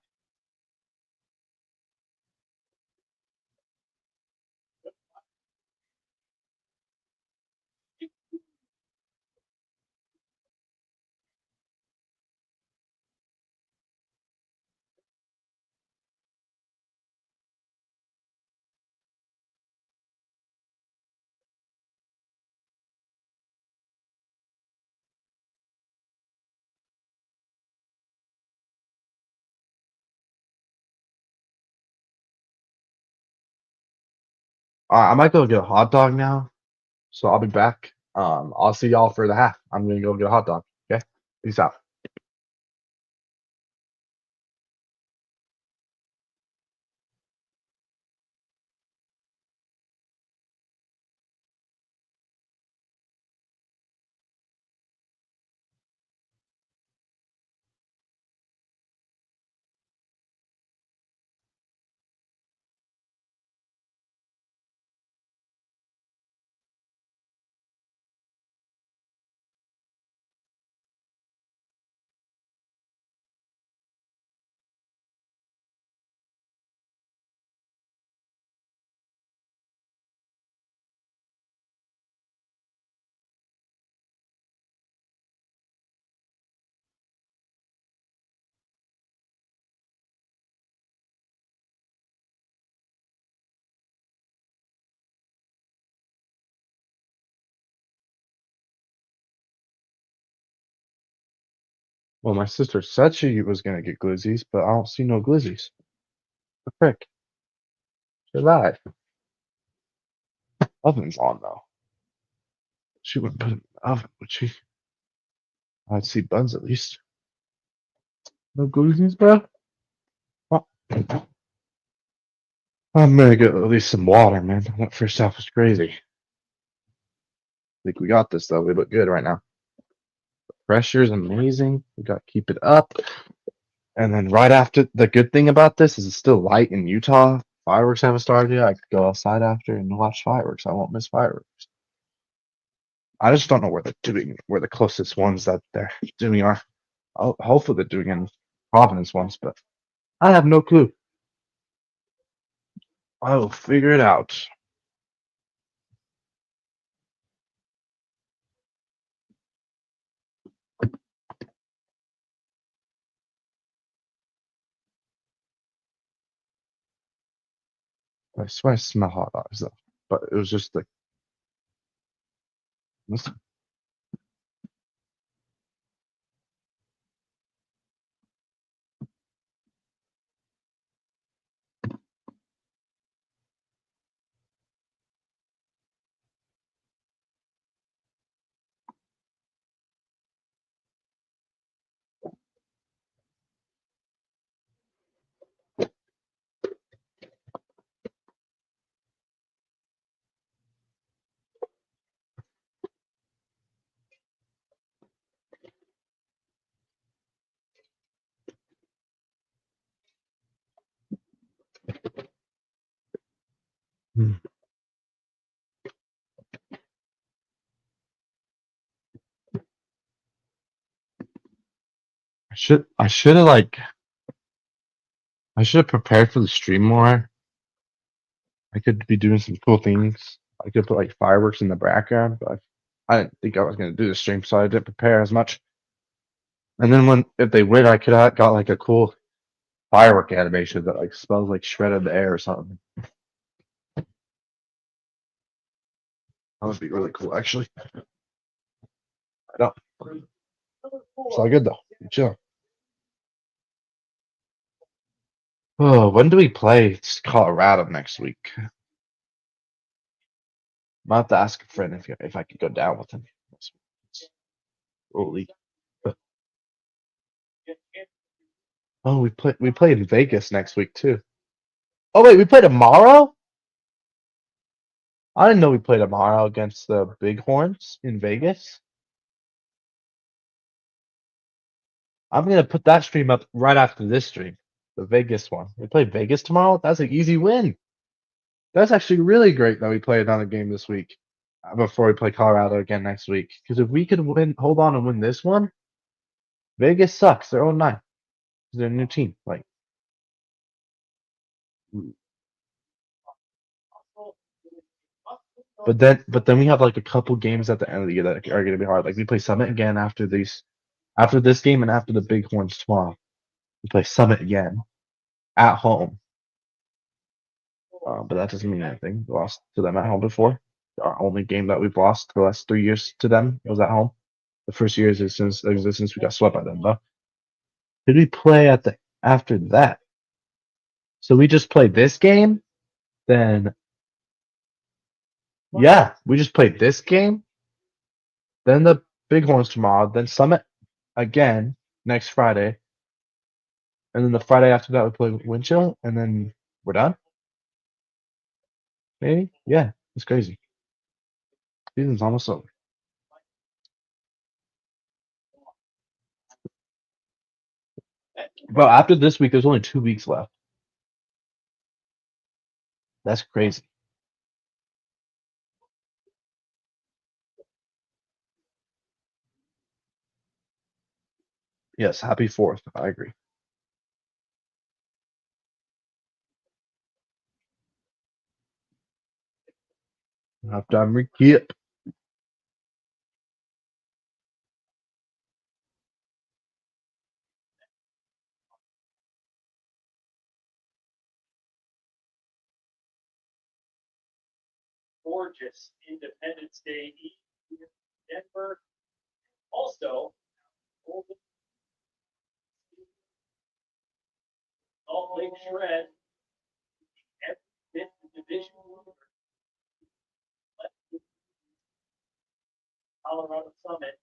I might go get a hot dog now, so I'll be back. I'll see y'all for the half. I'm gonna go get a hot dog. Okay, peace out. Well, my sister said she was gonna get glizzies, but I don't see no glizzies. The frick? She lied. Oven's on though. She wouldn't put it in the oven, would she? I'd see buns at least. No glizzies, bro? Well, I'm gonna get at least some water, man. That first half was crazy. I think we got this though. We look good right now. The pressure's amazing. We got to keep it up. And then right after, the good thing about this is it's still light in Utah. Fireworks haven't started yet. I could go outside after and watch fireworks. I won't miss fireworks. I just don't know where the closest ones that they're doing are. Hopefully they're doing in Providence ones, but I have no clue. I will figure it out. I swear I smell hot dogs though, but it was just like. Hmm. I should have prepared for the stream more. I could be doing some cool things. I could put like fireworks in the background, but I didn't think I was gonna do the stream, so I didn't prepare as much. And then if they win, I could have got like a cool firework animation that like smells like shredded air or something. That would be really cool, actually. I don't. It's all good though. Chill. Oh, when do we play Colorado next week? I'll have to ask a friend if I could go down with him. Holy. Oh, we play in Vegas next week too. Oh wait, we play tomorrow? I didn't know we played tomorrow against the Bighorns in Vegas. I'm gonna put that stream up right after this stream, the Vegas one. We play Vegas tomorrow. That's an easy win. That's actually really great that we played on a game this week before we play Colorado again next week. Because if we could hold on and win this one, Vegas sucks. They're 0-9. They're a new team. Like, but then we have like a couple games at the end of the year that are gonna be hard. Like we play Summit again after this game and after the Bighorns tomorrow. We play Summit again at home. But that doesn't mean anything. We lost to them at home before. Our only game that we've lost the last 3 years to them was at home. The first year is since we got swept by them, though. Did we play after that? So we just played this game, then Yeah, we just played this game, then the Bighorns tomorrow, then Summit again next Friday, and then the Friday after that we play Winchell, and then we're done. Maybe? Yeah, it's crazy. Season's almost over. Bro, after this week, there's only 2 weeks left. That's crazy. Yes, happy 4th. I agree. Halftime recap.
Gorgeous Independence Day Eve here in Denver. Also, Golden Salt Lake Shred, every fifth division winner. Colorado Summit.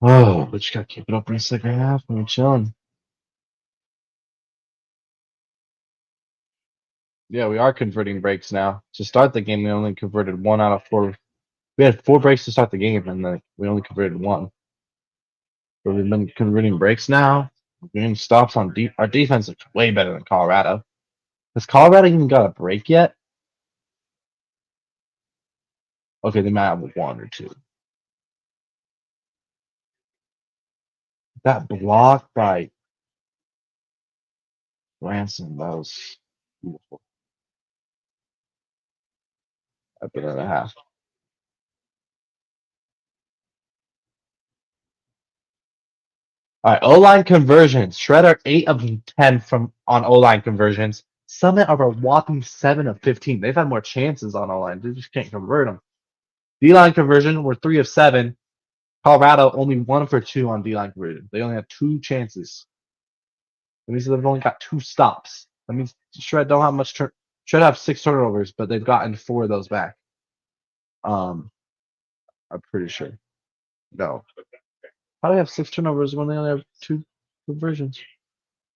Oh, but you gotta keep it up in the second half when we're chilling. Yeah, we are converting breaks now. To start the game, we only converted 1 out of 4. We had 4 breaks to start the game, and then we only converted 1. But we've been converting breaks now. We're getting stops on deep. Our defense is way better than Colorado. Has Colorado even got a break yet? Okay, they might have 1 or 2. That block by Ransom, that was beautiful. A bit and a half. All right, O-line conversions. Shredder 8 of 10 from on O-line conversions. Summit are a whopping 7 of 15. They've had more chances on O-line. They just can't convert them. D-line conversion were 3 of 7. Colorado only 1 for 2 on D-line conversion. They only had 2 chances. That means they've only got 2 stops. That means Shred don't have much Shred have 6 turnovers, but they've gotten 4 of those back. I'm pretty sure. No. How do they have 6 turnovers when they only have 2 conversions?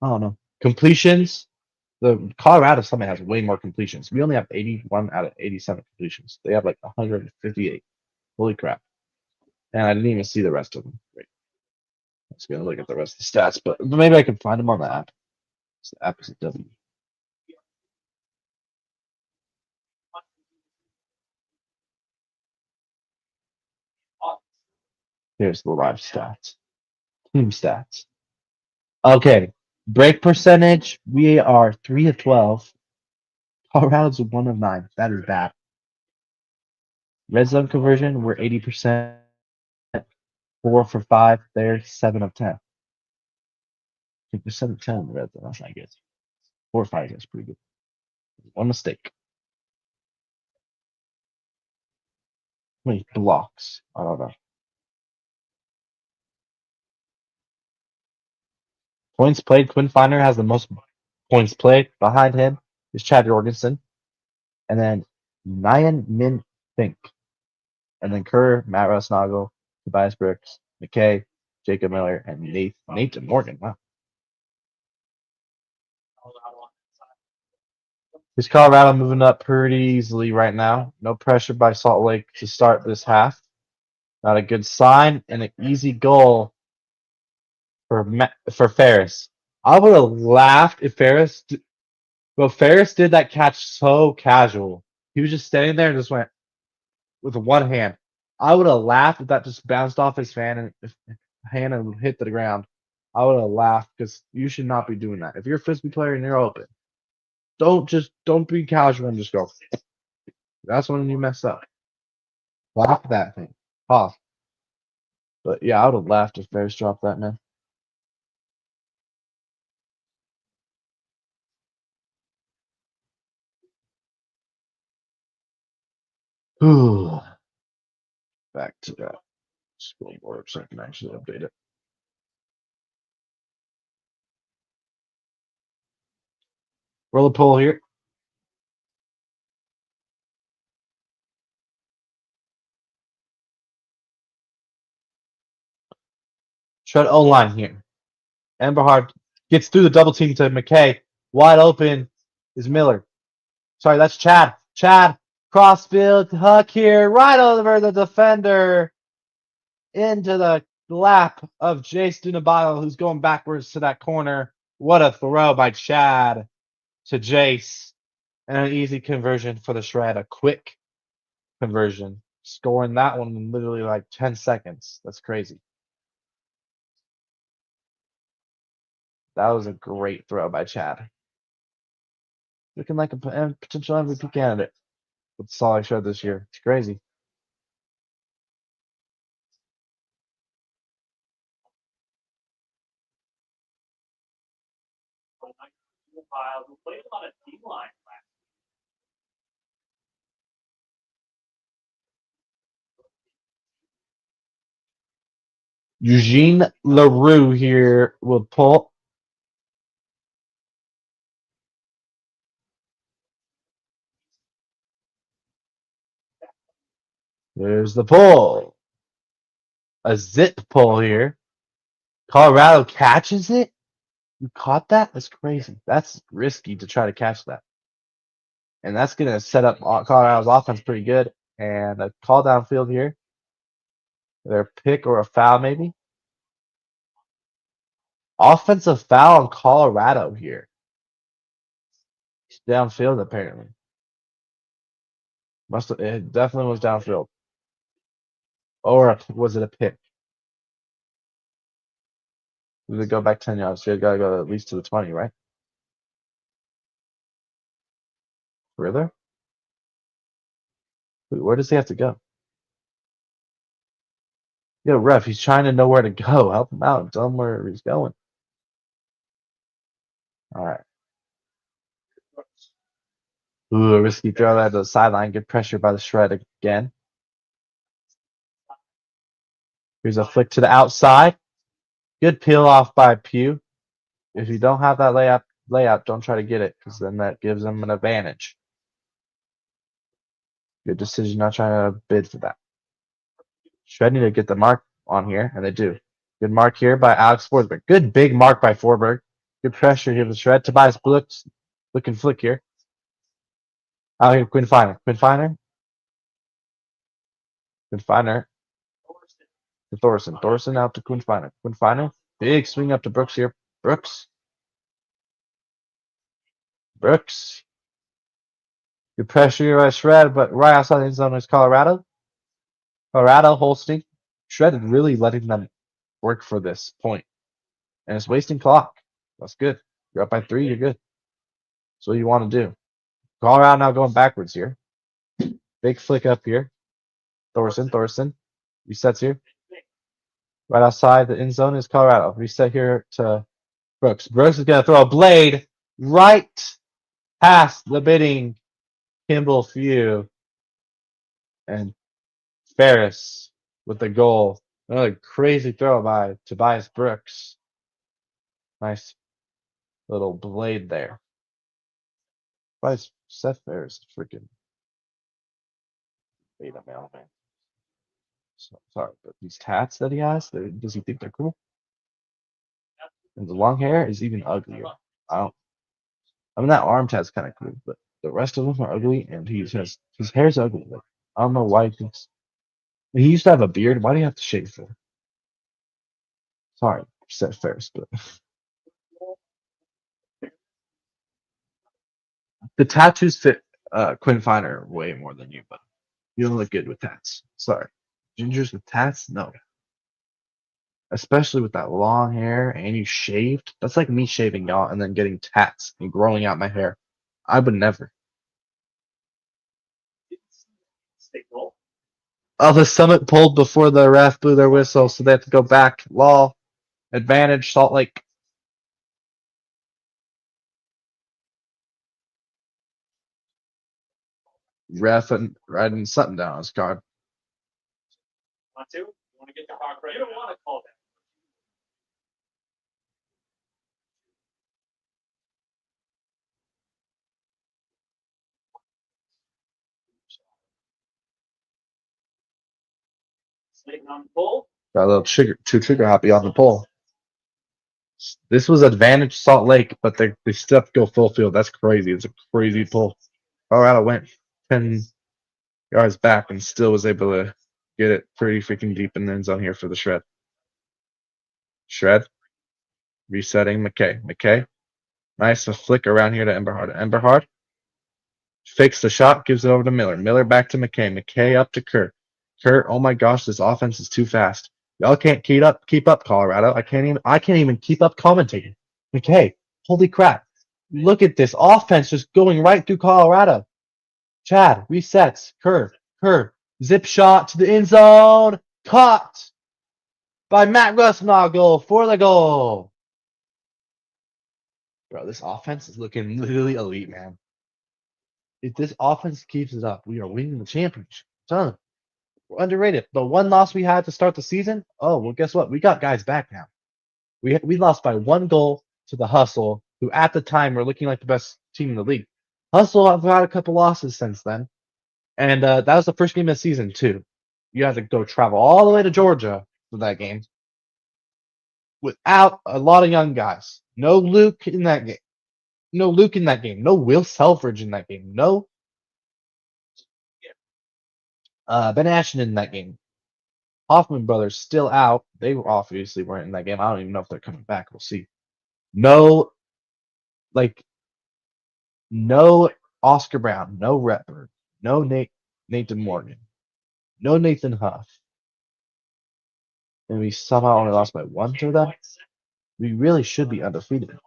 I don't know. Completions. The Colorado Summit has way more completions. We only have 81 out of 87 completions. They have like 158. Holy crap. And I didn't even see the rest of them. Wait. I was gonna look at the rest of the stats, but maybe I can find them on the app. The app is a W. Here's the live stats. Team stats. Okay. Break percentage, we are 3 of 12. Colorado's 1 of 9. That is bad. Red zone conversion, we're 80%. 4 for 5. They're 7 of 10. I think we're 7 of 10 in the red zone. That's not good. 4 or 5, that's pretty good. 1 mistake. How many blocks? I don't know. Points played, Quinn Finer has the most points played. Behind him is Chad Jorgensen. And then Nyan Min Fink. And then Kerr, Matt Rusnagel, Tobias Brooks, McKay, Jacob Miller, and Nathan Morgan. Wow. Is Colorado moving up pretty easily right now? No pressure by Salt Lake to start this half. Not a good sign, and an easy goal for Ferris. I would have laughed if Ferris. Well, Ferris did that catch so casual. He was just standing there and just went with one hand. I would have laughed if that just bounced off his hand and hit the ground. I would have laughed because you should not be doing that. If you're a frisbee player and you're open, don't be casual and just go. That's when you mess up. Laugh at that thing. Pause. But yeah, I would have laughed if Ferris dropped that, man. Whew. Back to that scoreboard so I can actually update it. Roll a poll here. Shred O line here. Emberhard gets through the double team to McKay. Wide open is Miller. Sorry, that's Chad. Chad, crossfield, Huck here, right over the defender into the lap of Jace Dunabato, who's going backwards to that corner. What a throw by Chad to Jace. And an easy conversion for the Shred, a quick conversion. Scoring that one in literally like 10 seconds. That's crazy. That was a great throw by Chad. Looking like a potential MVP candidate with Solid Shred this year. It's crazy.
We played a lot of D-line last
Eugene LaRue here will pull. There's the pull. A zip pull here. Colorado catches it. You caught that? That's crazy. That's risky to try to catch that. And that's going to set up Colorado's offense pretty good. And a call downfield here. Their pick or a foul, maybe. Offensive foul on Colorado here. It's downfield, apparently. It definitely was downfield. Or was it a pick? We would go back 10 yards. So you got to go at least to the 20, right? Further? Wait, where does he have to go? Yo, ref, he's trying to know where to go. Help him out. Tell him where he's going. All right. Ooh, a risky throw that to the sideline. Good pressure by the Shred again. Here's a flick to the outside. Good peel off by Pugh. If you don't have that layup, don't try to get it because then that gives them an advantage. Good decision not trying to bid for that. Shred need to get the mark on here, and they do. Good mark here by Alex Forsberg. Good big mark by Forsberg. Good pressure here with Shred. Tobias Brooks looking flick here. Out here, Quinn Finer. Quinn Finer. Quinn Finer. To Thorson. Thorson out to Quinn Finer. Quinn Finer. Big swing up to Brooks here. Brooks. Brooks. Good pressure here by Shred, but right outside the end zone is Colorado. Colorado, Holstein. Shred really letting them work for this point. And it's wasting clock. That's good. You're up by 3, you're good. That's what you want to do. Colorado now going backwards here. Big flick up here. Thorson. Resets here. Right outside the end zone is Colorado. Reset here to Brooks. Brooks is going to throw a blade right past the bidding Kimball Few. And Ferris with the goal. Another crazy throw by Tobias Brooks. Nice little blade there. Why is Seth Ferris freaking beta male, man? So, sorry, but these tats that he has, does he think they're cool? And the long hair is even uglier. I mean, that arm tat's kind of cool, but the rest of them are ugly, and his hair's ugly. Like, I don't know why he thinks. He used to have a beard. Why do you have to shave for? Sorry, Seth Ferris, but the tattoos fit Quinn Finer way more than you, but you don't look good with tats. Sorry. Gingers with tats? No. Especially with that long hair and you shaved. That's like me shaving, y'all, and then getting tats and growing out my hair. I would never. Oh, the Summit pulled before the ref blew their whistle, so they have to go back. Law. Advantage, Salt Lake. ref and writing something down on his card.
Want to? You want to get the talk right? You don't want to call that. Slayton on the pull.
Got a little trigger happy on the pole. This was advantage Salt Lake, but they still have to go full field. That's crazy. It's a crazy pull. Colorado went 10 yards back and still was able to get it pretty freaking deep in the end zone here for the Shred. Shred. Resetting McKay. McKay. Nice a flick around here to Emberhard. Emberhard fakes the shot, gives it over to Miller. Miller back to McKay. McKay up to Kurt. Kurt, oh my gosh, this offense is too fast. Y'all can't keep up, Colorado. I can't even keep up commentating. McKay, holy crap. Look at this offense just going right through Colorado. Chad resets. Curve. Zip shot to the end zone. Caught by Matt Rusnagel for the goal. Bro, this offense is looking literally elite, man. If this offense keeps it up, we are winning the championship. I'm telling you, we're underrated. The one loss we had to start the season, oh, well, guess what? We got guys back now. We lost by 1 goal to the Hustle, who at the time were looking like the best team in the league. Hustle have had a couple losses since then. And that was the first game of the season, too. You had to go travel all the way to Georgia for that game without a lot of young guys. No Luke in that game. No Will Selfridge in that game. No Ben Ashton in that game. Hoffman brothers still out. They obviously weren't in that game. I don't even know if they're coming back. We'll see. No Oscar Brown. No Retberg. No Nathan Morgan. No Nathan Huff. And we somehow only lost by 1 to them. We really should be undefeated. It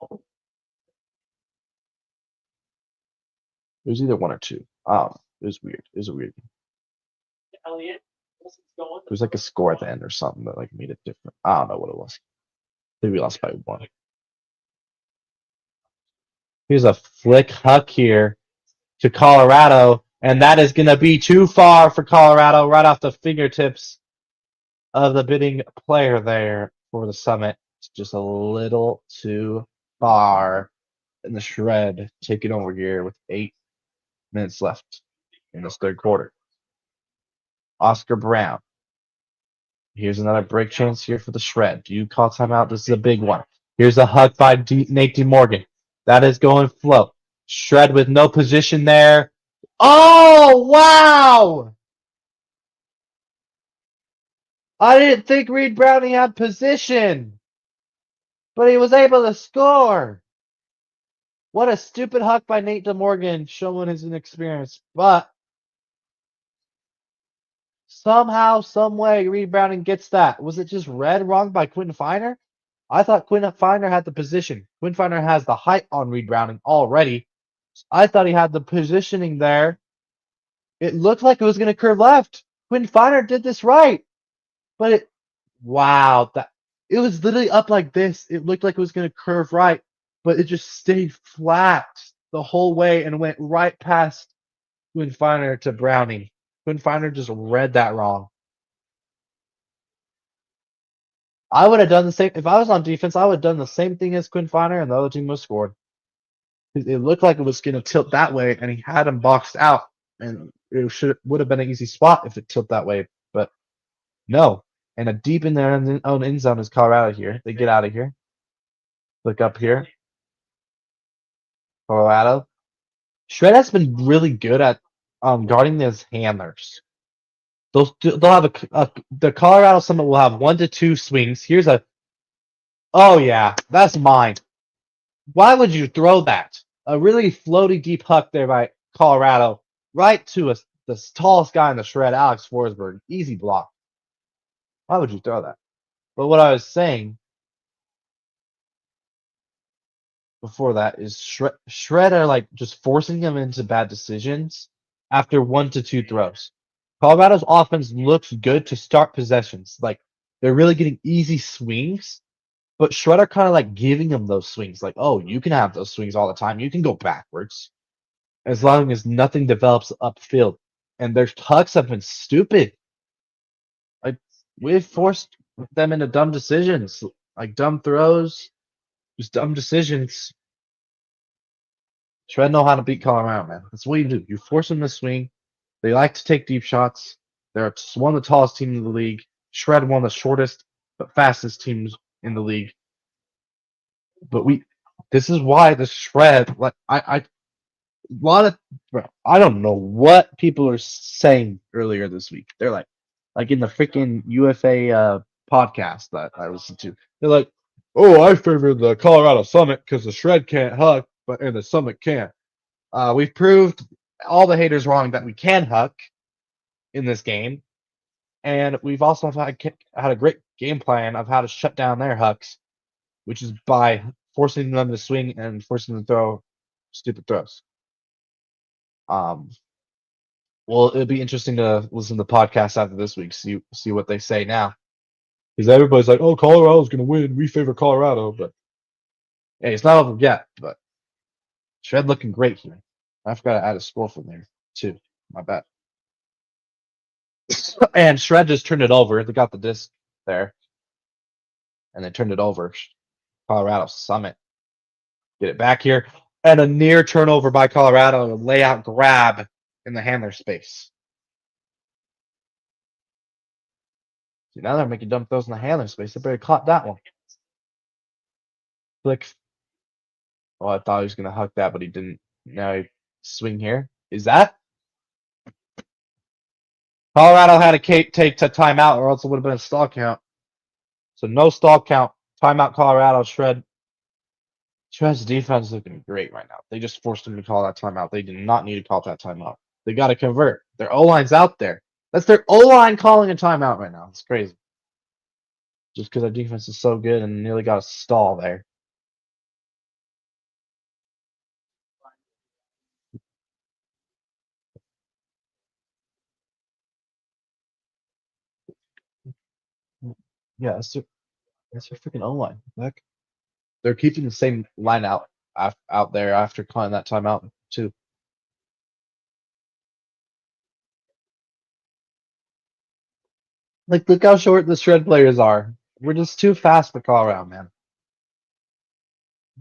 was either 1 or 2. It was weird. It was a weird game.
Elliot,
It was like a score at the end or something that like made it different. I don't know what it was. I think we lost by 1. Here's a flick Huck here to Colorado, and that is going to be too far for Colorado, right off the fingertips of the bidding player there for the Summit. It's just a little too far. And the Shred taking over here with 8 minutes left in this third quarter. Oscar Brown. Here's another break chance here for the Shred. Do you call timeout? This is a big one. Here's a hug by Nate D. Morgan. That is going flow. Shred with no position there. Oh, wow! I didn't think Reed Browning had position, but he was able to score. What a stupid huck by Nate DeMorgan, showing his inexperience. But somehow, some way, Reed Browning gets that. Was it just read wrong by Quinn Finer? I thought Quinn Finer had the position. Quinn Finer has the height on Reed Browning already. I thought he had the positioning there. It looked like it was going to curve left. Quinn Finer did this right. But it was literally up like this. It looked like it was going to curve right, but it just stayed flat the whole way and went right past Quinn Finer to Browning. Quinn Finer just read that wrong. I would have done the same. If I was on defense, I would have done the same thing as Quinn Finer, and the other team would have scored. It looked like it was going to tilt that way, and he had him boxed out, and it would have been an easy spot if it tilted that way, but no. And a deep in their own end zone is Colorado here. They get out of here. Look up here. Colorado. Shred has been really good at guarding his handlers. They'll have the Colorado Summit will have 1 to 2 swings. Here's oh yeah, that's mine. Why would you throw that? A really floaty deep huck there by Colorado, right to the tallest guy in the Shred, Alex Forsberg. Easy block. Why would you throw that? But what I was saying before that is Shred are like just forcing him into bad decisions after 1 to 2 throws. Colorado's offense looks good to start possessions. Like they're really getting easy swings, but Shred are kind of like giving them those swings. Like, oh, you can have those swings all the time. You can go backwards. as long as nothing develops upfield. And their tucks have been stupid. Like we've forced them into dumb decisions, like dumb throws, just dumb decisions. Shred know how to beat Colorado, man. That's what you do. You force them to swing. They like to take deep shots. They're one of the tallest teams in the league. Shred one of the shortest but fastest teams in the league. But this is why the Shred, like a lot of, bro, I don't know what people are saying earlier this week. They're like in the freaking UFA podcast that I listened to. They're like, oh, I favor the Colorado Summit because the Shred can't huck, and the Summit can. We've proved all the haters wrong that we can huck in this game, and we've also had a great game plan of how to shut down their hucks, which is by forcing them to swing and forcing them to throw stupid throws. Well, it'll be interesting to listen to the podcast after this week, see what they say now, because everybody's like, "Oh, Colorado's gonna win. We favor Colorado," but hey, it's not over yet. But Shred looking great here. I forgot to add a score from there too. My bad. And Shred just turned it over. They got the disc there, and they turned it over. Colorado Summit. Get it back here, and a near turnover by Colorado. A layout grab in the handler space. See, now they're making dumb throws in the handler space. They better caught that one. Flick. Oh, I thought he was gonna huck that, but he didn't. Now he swing here. Is that? Colorado had to take to timeout, or else it would have been a stall count. So no stall count. Timeout, Colorado. Shred's defense is looking great right now. They just forced him to call that timeout. They did not need to call that timeout. They got to convert. Their O-line's out there. That's their O-line calling a timeout right now. It's crazy. Just because our defense is so good and nearly got a stall there. Yeah, that's their freaking O-line. Heck. They're keeping the same line out there after calling that timeout too. Like, look how short the Shred players are. We're just too fast for Colorado, man.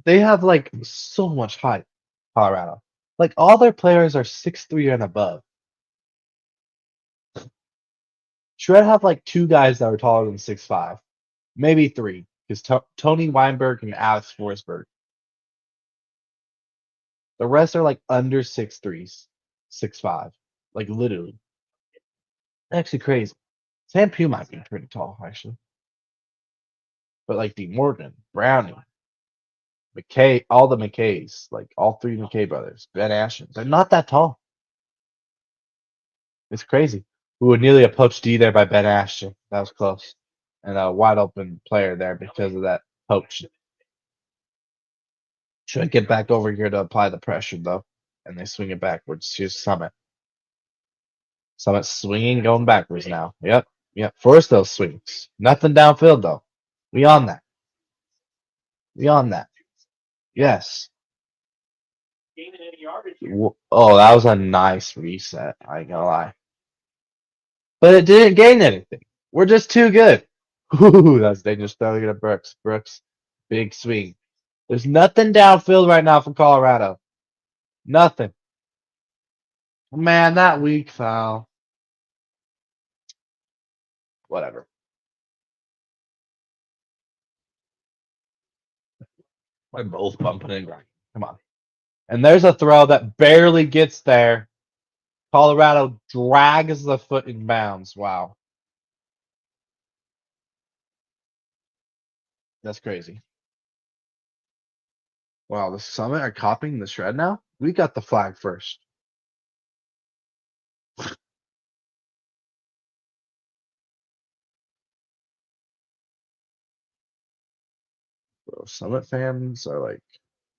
They have like so much height, Colorado. Like all their players are 6'3" and above. Shred have like two guys that are taller than 6'5", maybe three, because Tony Weinberg and Alex Forsberg. The rest are like under 6'3", 6'5", like literally. Actually crazy. Sam Pugh might be pretty tall, actually. But like D. Morgan, Browning, McKay, all the McKays, like all three McKay brothers, Ben Ashton, they're not that tall. It's crazy. We were nearly a poach D there by Ben Ashton. That was close. And a wide open player there because of that poach. Should get back over here to apply the pressure, though. And they swing it backwards. Here's Summit. Summit swinging, going backwards now. Yep. Force those swings. Nothing downfield, though. We on that. Yes. Oh, that was a nice reset. I ain't gonna lie. But it didn't gain anything. We're just too good. Ooh, that's dangerous. Throwing it at Brooks. Brooks, big swing. There's nothing downfield right now for Colorado. Nothing. Man, that weak foul. Whatever. We're both bumping and grinding. Come on. And there's a throw that barely gets there. Colorado drags the foot in bounds. Wow. That's crazy. Wow, the Summit are copying the Shred now? We got the flag first. Bro, Summit fans are like,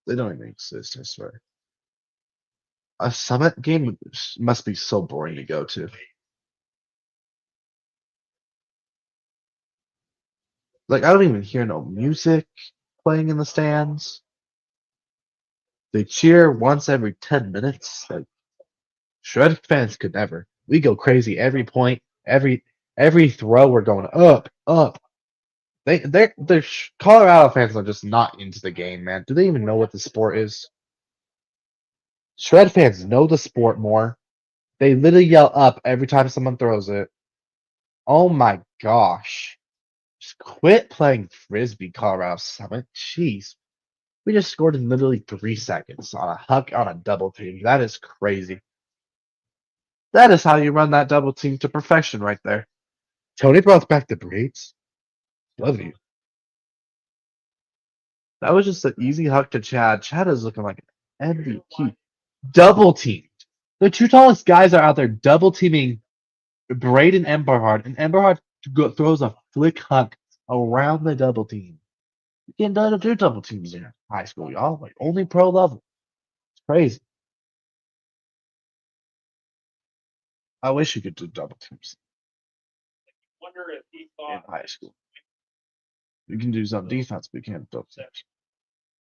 they don't even exist, I swear. A Summit game must be so boring to go to. Like, I don't even hear no music playing in the stands. They cheer once every 10 minutes. Like Shred fans could never. We go crazy every point, every throw. We're going up, up. Colorado fans are just not into the game, man. Do they even know what the sport is? Shred fans know the sport more. They literally yell up every time someone throws it. Oh my gosh. Just quit playing frisbee, Colorado Summit. Jeez. We just scored in literally 3 seconds on a huck on a double team. That is crazy. That is how you run that double team to perfection right there. Tony brought back the braids. Love you. That was just an easy huck to Chad. Chad is looking like an MVP. Double teamed. The two tallest guys are out there double teaming Braden Emberhard, and Emberhard throws a flick huck around the double team. You can't do double teams in high school, y'all. Like only pro level. It's crazy. I wish you could do double teams
Wonder if he
in
thought
high school. You can do some defense, but you can't double teams.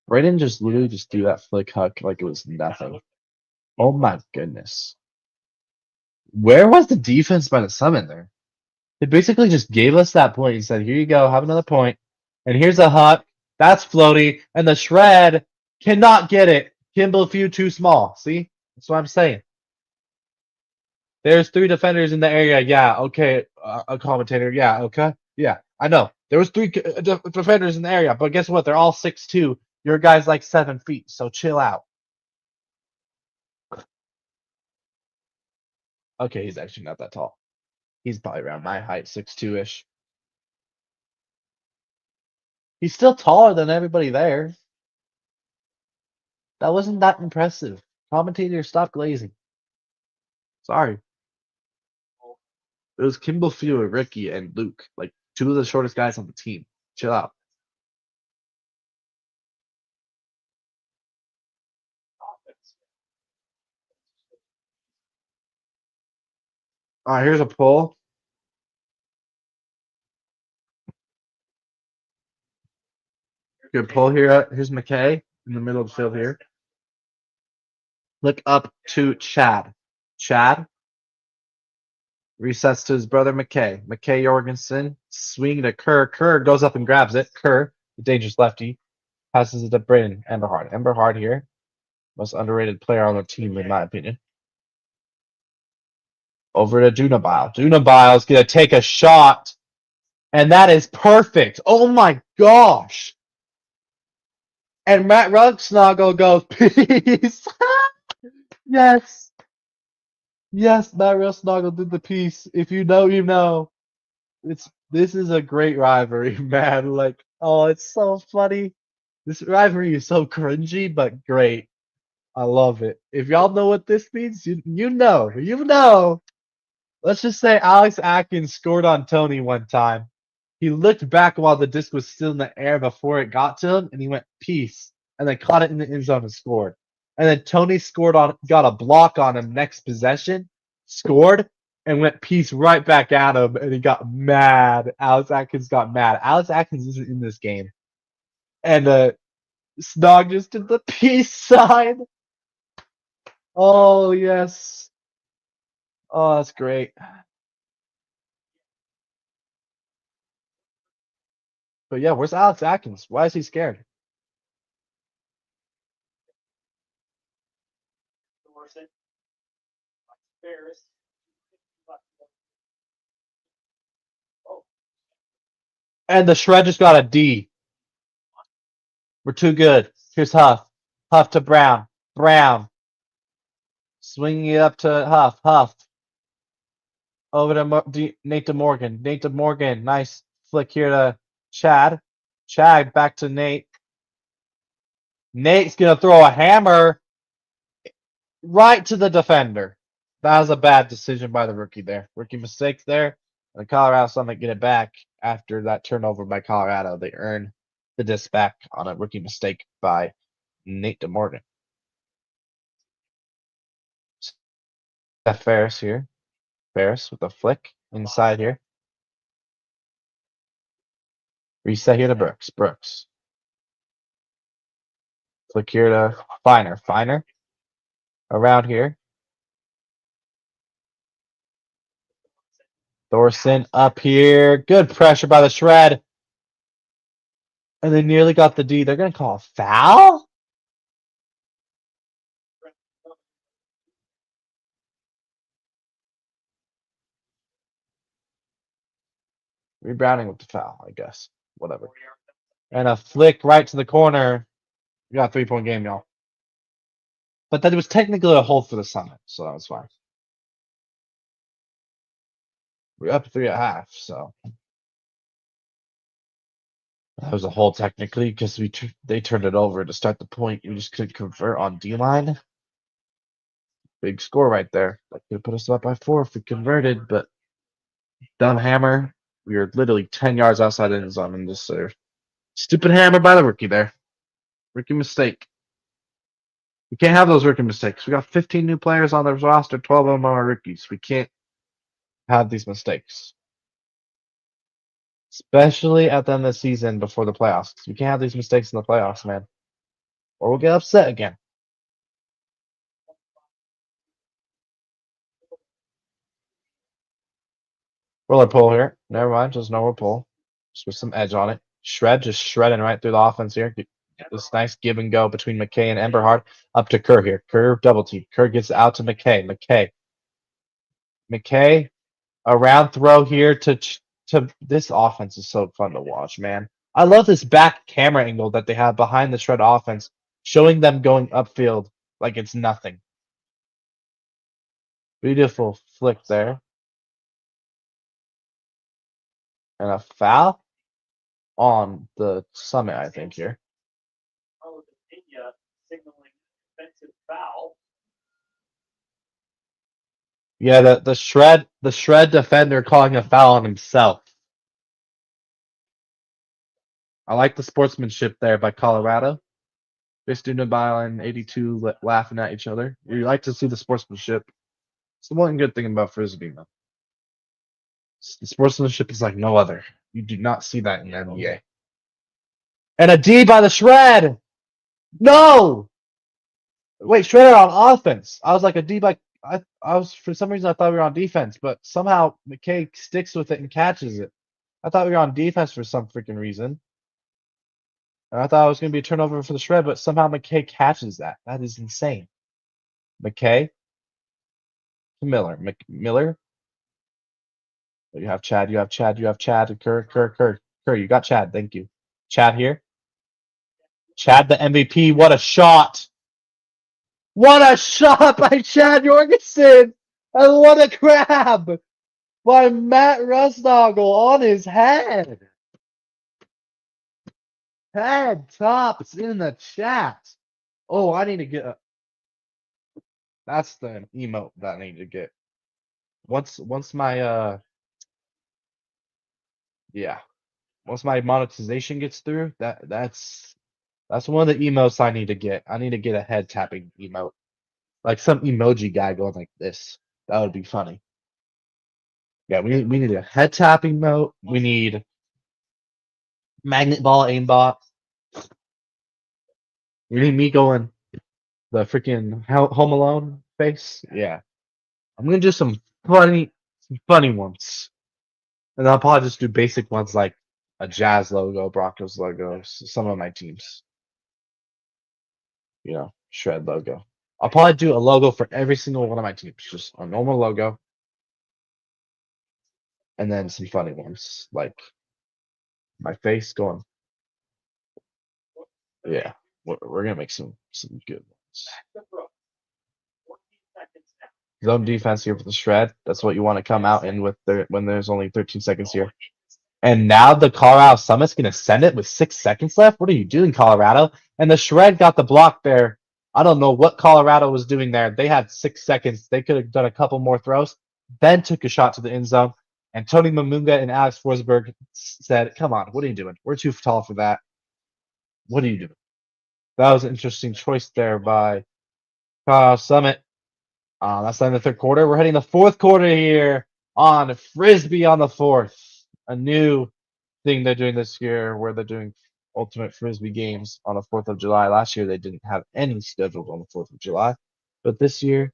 Braden just literally just threw that flick huck like it was nothing. Oh my goodness. Where was the defense by the Summit there? They basically just gave us that point and said, here you go, have another point. And here's a huck. That's floaty. And the Shred cannot get it. Kimball Few too small. See? That's what I'm saying. There's 3 defenders in the area. Yeah, okay. A commentator. Yeah, okay. Yeah, I know. There was 3 defenders in the area, but guess what? They're all 6'2". Your guy's like 7 feet, so chill out. Okay, he's actually not that tall. He's probably around my height, 6'2"-ish. He's still taller than everybody there. That wasn't that impressive. Commentator, stop glazing. Sorry. It was Kimball Few, Ricky, and Luke. Like, 2 of the shortest guys on the team. Chill out. Alright, here's a poll. Good pull here. Here's McKay in the middle of the field here. Look up to Chad. Chad resets to his brother McKay. McKay Jorgensen swing to Kerr. Kerr goes up and grabs it. Kerr, the dangerous lefty, passes it to Braden Emberhard. Emberhard here, most underrated player on the team in my opinion. Over to Dunabile. Dunabile's gonna take a shot, and that is perfect. Oh my gosh! And Matt Rugsnoggle goes, peace. Yes. Yes, Matt Rugsnoggle did the piece. If you know, you know. This is a great rivalry, man. Like, oh, it's so funny. This rivalry is so cringy, but great. I love it. If y'all know what this means, you know. Let's just say Alex Atkins scored on Tony one time. He looked back while the disc was still in the air before it got to him, and he went peace, and then caught it in the end zone and scored. And then Tony got a block on him next possession, scored, and went peace right back at him, and he got mad. Alex Atkins got mad. Alex Atkins isn't in this game. And Snog just did the peace sign. Oh, yes. Oh, that's great. But yeah, where's Alex Atkins? Why is he scared? And the Shred just got a D. We're too good. Here's Huff. Huff to Brown. Brown. Swinging it up to Huff. Huff. Over to Nate DeMorgan. Nate DeMorgan. Nice flick here to Chad. Chad back to Nate. Nate's going to throw a hammer right to the defender. That was a bad decision by the rookie there. Rookie mistake there. And Colorado Summit get it back after that turnover by Colorado. They earn the disc back on a rookie mistake by Nate DeMorgan. Ferris here. Ferris with a flick inside here. Reset here to Brooks. Brooks. Flick here to Finer. Finer. Around here. Thorson up here. Good pressure by the Shred. And they nearly got the D. They're going to call a foul? Rebounding with the foul, I guess. Whatever. And a flick right to the corner. We got a 3-point game, y'all. But that was technically a hold for the Summit, so that was fine. We're up 3 at half, so that was a hold technically because they turned it over to start the point. We just couldn't convert on D line. Big score right there. That could put us up by 4 if we converted, but dumb hammer. We were literally 10 yards outside the end zone and just stupid hammer by the rookie there. Rookie mistake. We can't have those rookie mistakes. We got 15 new players on the roster, 12 of them are rookies. We can't have these mistakes. Especially at the end of the season before the playoffs. We can't have these mistakes in the playoffs, man. Or we'll get upset again. Roller pull here. Never mind, just no roller pull. Just with some edge on it. Shred, just shredding right through the offense here. This nice give and go between McKay and Emberhard. Up to Kerr here. Kerr double team. Kerr gets out to McKay. McKay, around throw here to this offense is so fun to watch, man. I love this back camera angle that they have behind the Shred offense, showing them going upfield like it's nothing. Beautiful flick there. And a foul on the Summit, I think, here.
Oh, Virginia signaling defensive foul.
Yeah, the shred defender calling a foul on himself. I like the sportsmanship there by Colorado. Chris Dunabile and 82 laughing at each other. You like to see the sportsmanship. It's the one good thing about Frisbee, though. The sportsmanship is like no other. You do not see that in the NBA. And a D by the Shred. No. Wait, Shredder on offense. I was like a D by. I was for some reason I thought we were on defense, but somehow McKay sticks with it and catches it. I thought we were on defense for some freaking reason. And I thought it was going to be a turnover for the Shred, but somehow McKay catches that. That is insane. McKay to Miller. Miller. You have Chad. You have Chad. Kerr. You got Chad. Thank you. Chad here. Chad, the MVP. What a shot. What a shot by Chad Jorgensen. And what a grab by Matt Rustoggle on his head. Head tops in the chat. Oh, I need to get a. That's the emote that I need to get. Once my yeah. Once my monetization gets through, that's one of the emotes I need to get. I need to get a head tapping emote. Like some emoji guy going like this. That would be funny. Yeah, we need a head tapping emote. We need magnet ball aimbot. We need me going the freaking Home Alone face. Yeah. I'm gonna do some funny ones. And I'll probably just do basic ones like a Jazz logo, Broncos logo, some of my teams. You know, Shred logo. I'll probably do a logo for every single one of my teams. Just a normal logo. And then some funny ones. Like my face going. Yeah. We're gonna make some good ones. Zone defense here for the Shred. That's what you want to come out in with when there's only 13 seconds here. And now the Colorado Summit's going to send it with 6 seconds left. What are you doing, Colorado? And the Shred got the block there. I don't know what Colorado was doing there. They had 6 seconds. They could have done a couple more throws. Then took a shot to the end zone. And Tony Mamunga and Alex Forsberg said, come on, what are you doing? We're too tall for that. What are you doing? That was an interesting choice there by Colorado Summit. That's the end of the third quarter. We're heading the fourth quarter here on Frisbee on the fourth. A new thing they're doing this year where they're doing Ultimate Frisbee games on the 4th of July. Last year they didn't have any scheduled on the 4th of July, but this year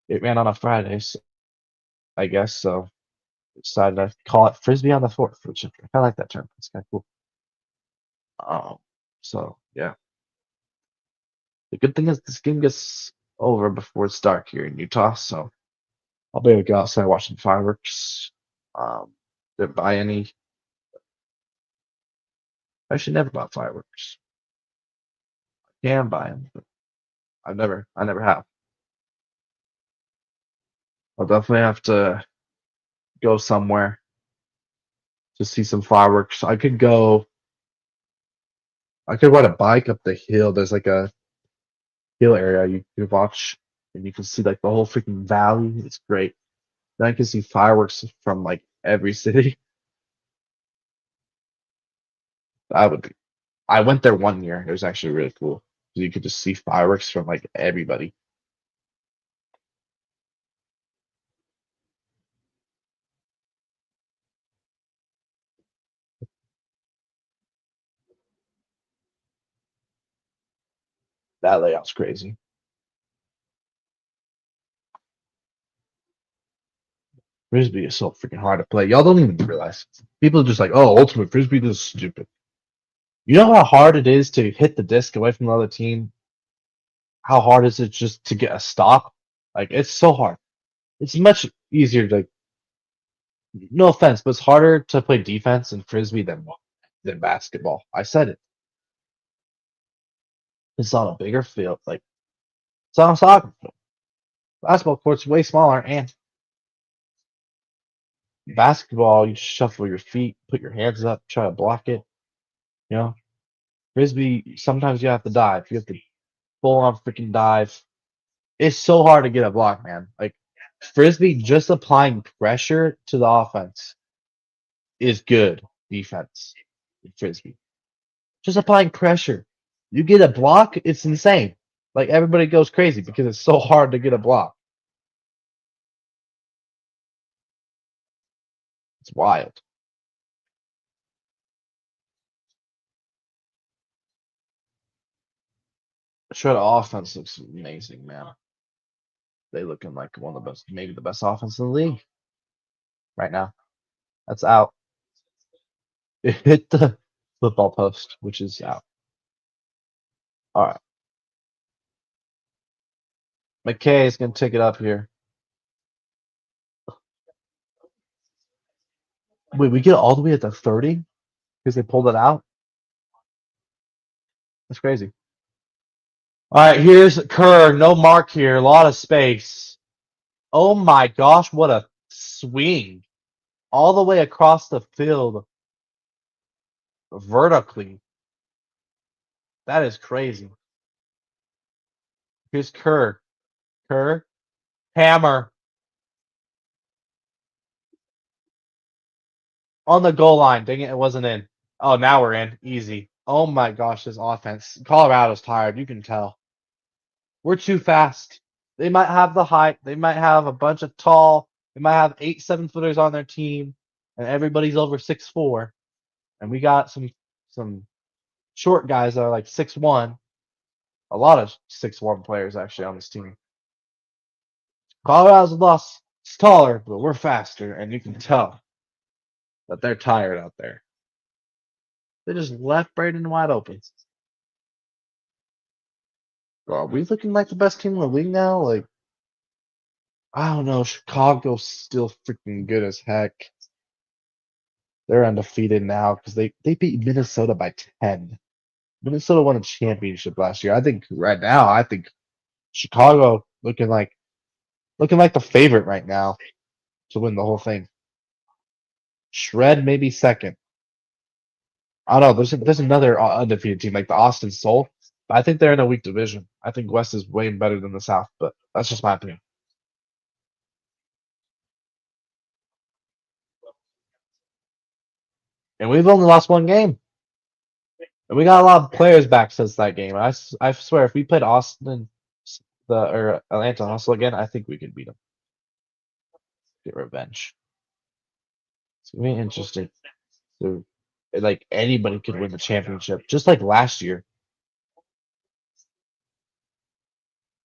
it ran on a Friday, so I guess so. Decided to call it Frisbee on the 4th, which I kind of like that term. It's kind of cool. So yeah. The good thing is this game gets over before it's dark here in Utah, so I'll be able to go outside watching fireworks. Didn't buy any. I should never buy fireworks. I can buy them, but I never have. I'll definitely have to go somewhere to see some fireworks. I could ride a bike up the hill. There's like a hill area you can watch, and you can see like the whole freaking valley. It's great. Then I can see fireworks from like every city. I would. I went there one year. It was actually really cool. You could just see fireworks from like everybody. That layout's crazy. Frisbee is so freaking hard to play. Y'all don't even realize. People are just like, oh, Ultimate Frisbee, this is stupid. You know how hard it is to hit the disc away from the other team? How hard is it just to get a stop? Like, it's so hard. It's much easier to, no offense, but it's harder to play defense in Frisbee than basketball. I said it. It's on a bigger field. Like, it's on a soccer field. Basketball court's way smaller, and basketball, you shuffle your feet, put your hands up, try to block it. You know, Frisbee, sometimes you have to dive. You have to full on freaking dive. It's so hard to get a block, man. Like, Frisbee, just applying pressure to the offense is good defense in Frisbee. Just applying pressure. You get a block, it's insane. Like, everybody goes crazy because it's so hard to get a block. It's wild. Sure, the offense looks amazing, man. They looking like one of the best, maybe the best offense in the league right now. That's out. It hit the football post, which is out. All right. McKay is going to take it up here. Wait, we get all the way at the 30 because they pulled it out? That's crazy. All right, here's Kerr. No mark here. A lot of space. Oh my gosh, what a swing. All the way across the field vertically. That is crazy. Here's Kerr. Kerr. Hammer. On the goal line. Dang it, it wasn't in. Oh, now we're in. Easy. Oh my gosh, this offense. Colorado's tired. You can tell. We're too fast. They might have the height. They might have a bunch of tall. They might have 8 7-footers on their team, and everybody's over 6'4". And we got some short guys that are like 6'1". A lot of 6'1" players actually on this team. Colorado's lost. It's taller, but we're faster, and you can tell that they're tired out there. They just left Braden wide open. Are we looking like the best team in the league now? Like, I don't know. Chicago's still freaking good as heck. They're undefeated now because they beat Minnesota by 10. Minnesota won a championship last year. I think right now, Chicago looking like the favorite right now to win the whole thing. Shred maybe second. I don't know. There's another undefeated team like the Austin Soul. But I think they're in a weak division. I think West is way better than the South, but that's just my opinion. And we've only lost one game. And we got a lot of players back since that game. I swear, if we played Austin or Atlanta Hustle again, I think we could beat them. Get revenge. It's gonna be interesting. So like anybody could win the championship, just like last year.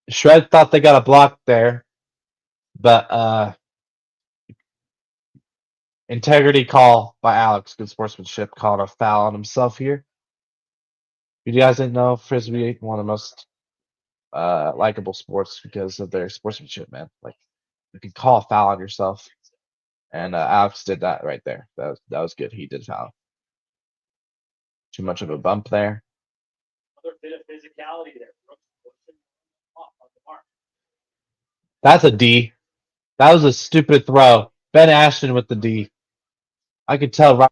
Shred thought they got a block there, but integrity call by Alex, good sportsmanship, called a foul on himself here. You guys didn't know Frisbee one of the most likable sports because of their sportsmanship, man. Like you can call a foul on yourself, and Alex did that right there. That was good. He did foul. Too much of a bump there.
Another bit of physicality there. Brooks pushing off on the mark.
That's a D. That was a stupid throw. Ben Ashton with the D. I could tell right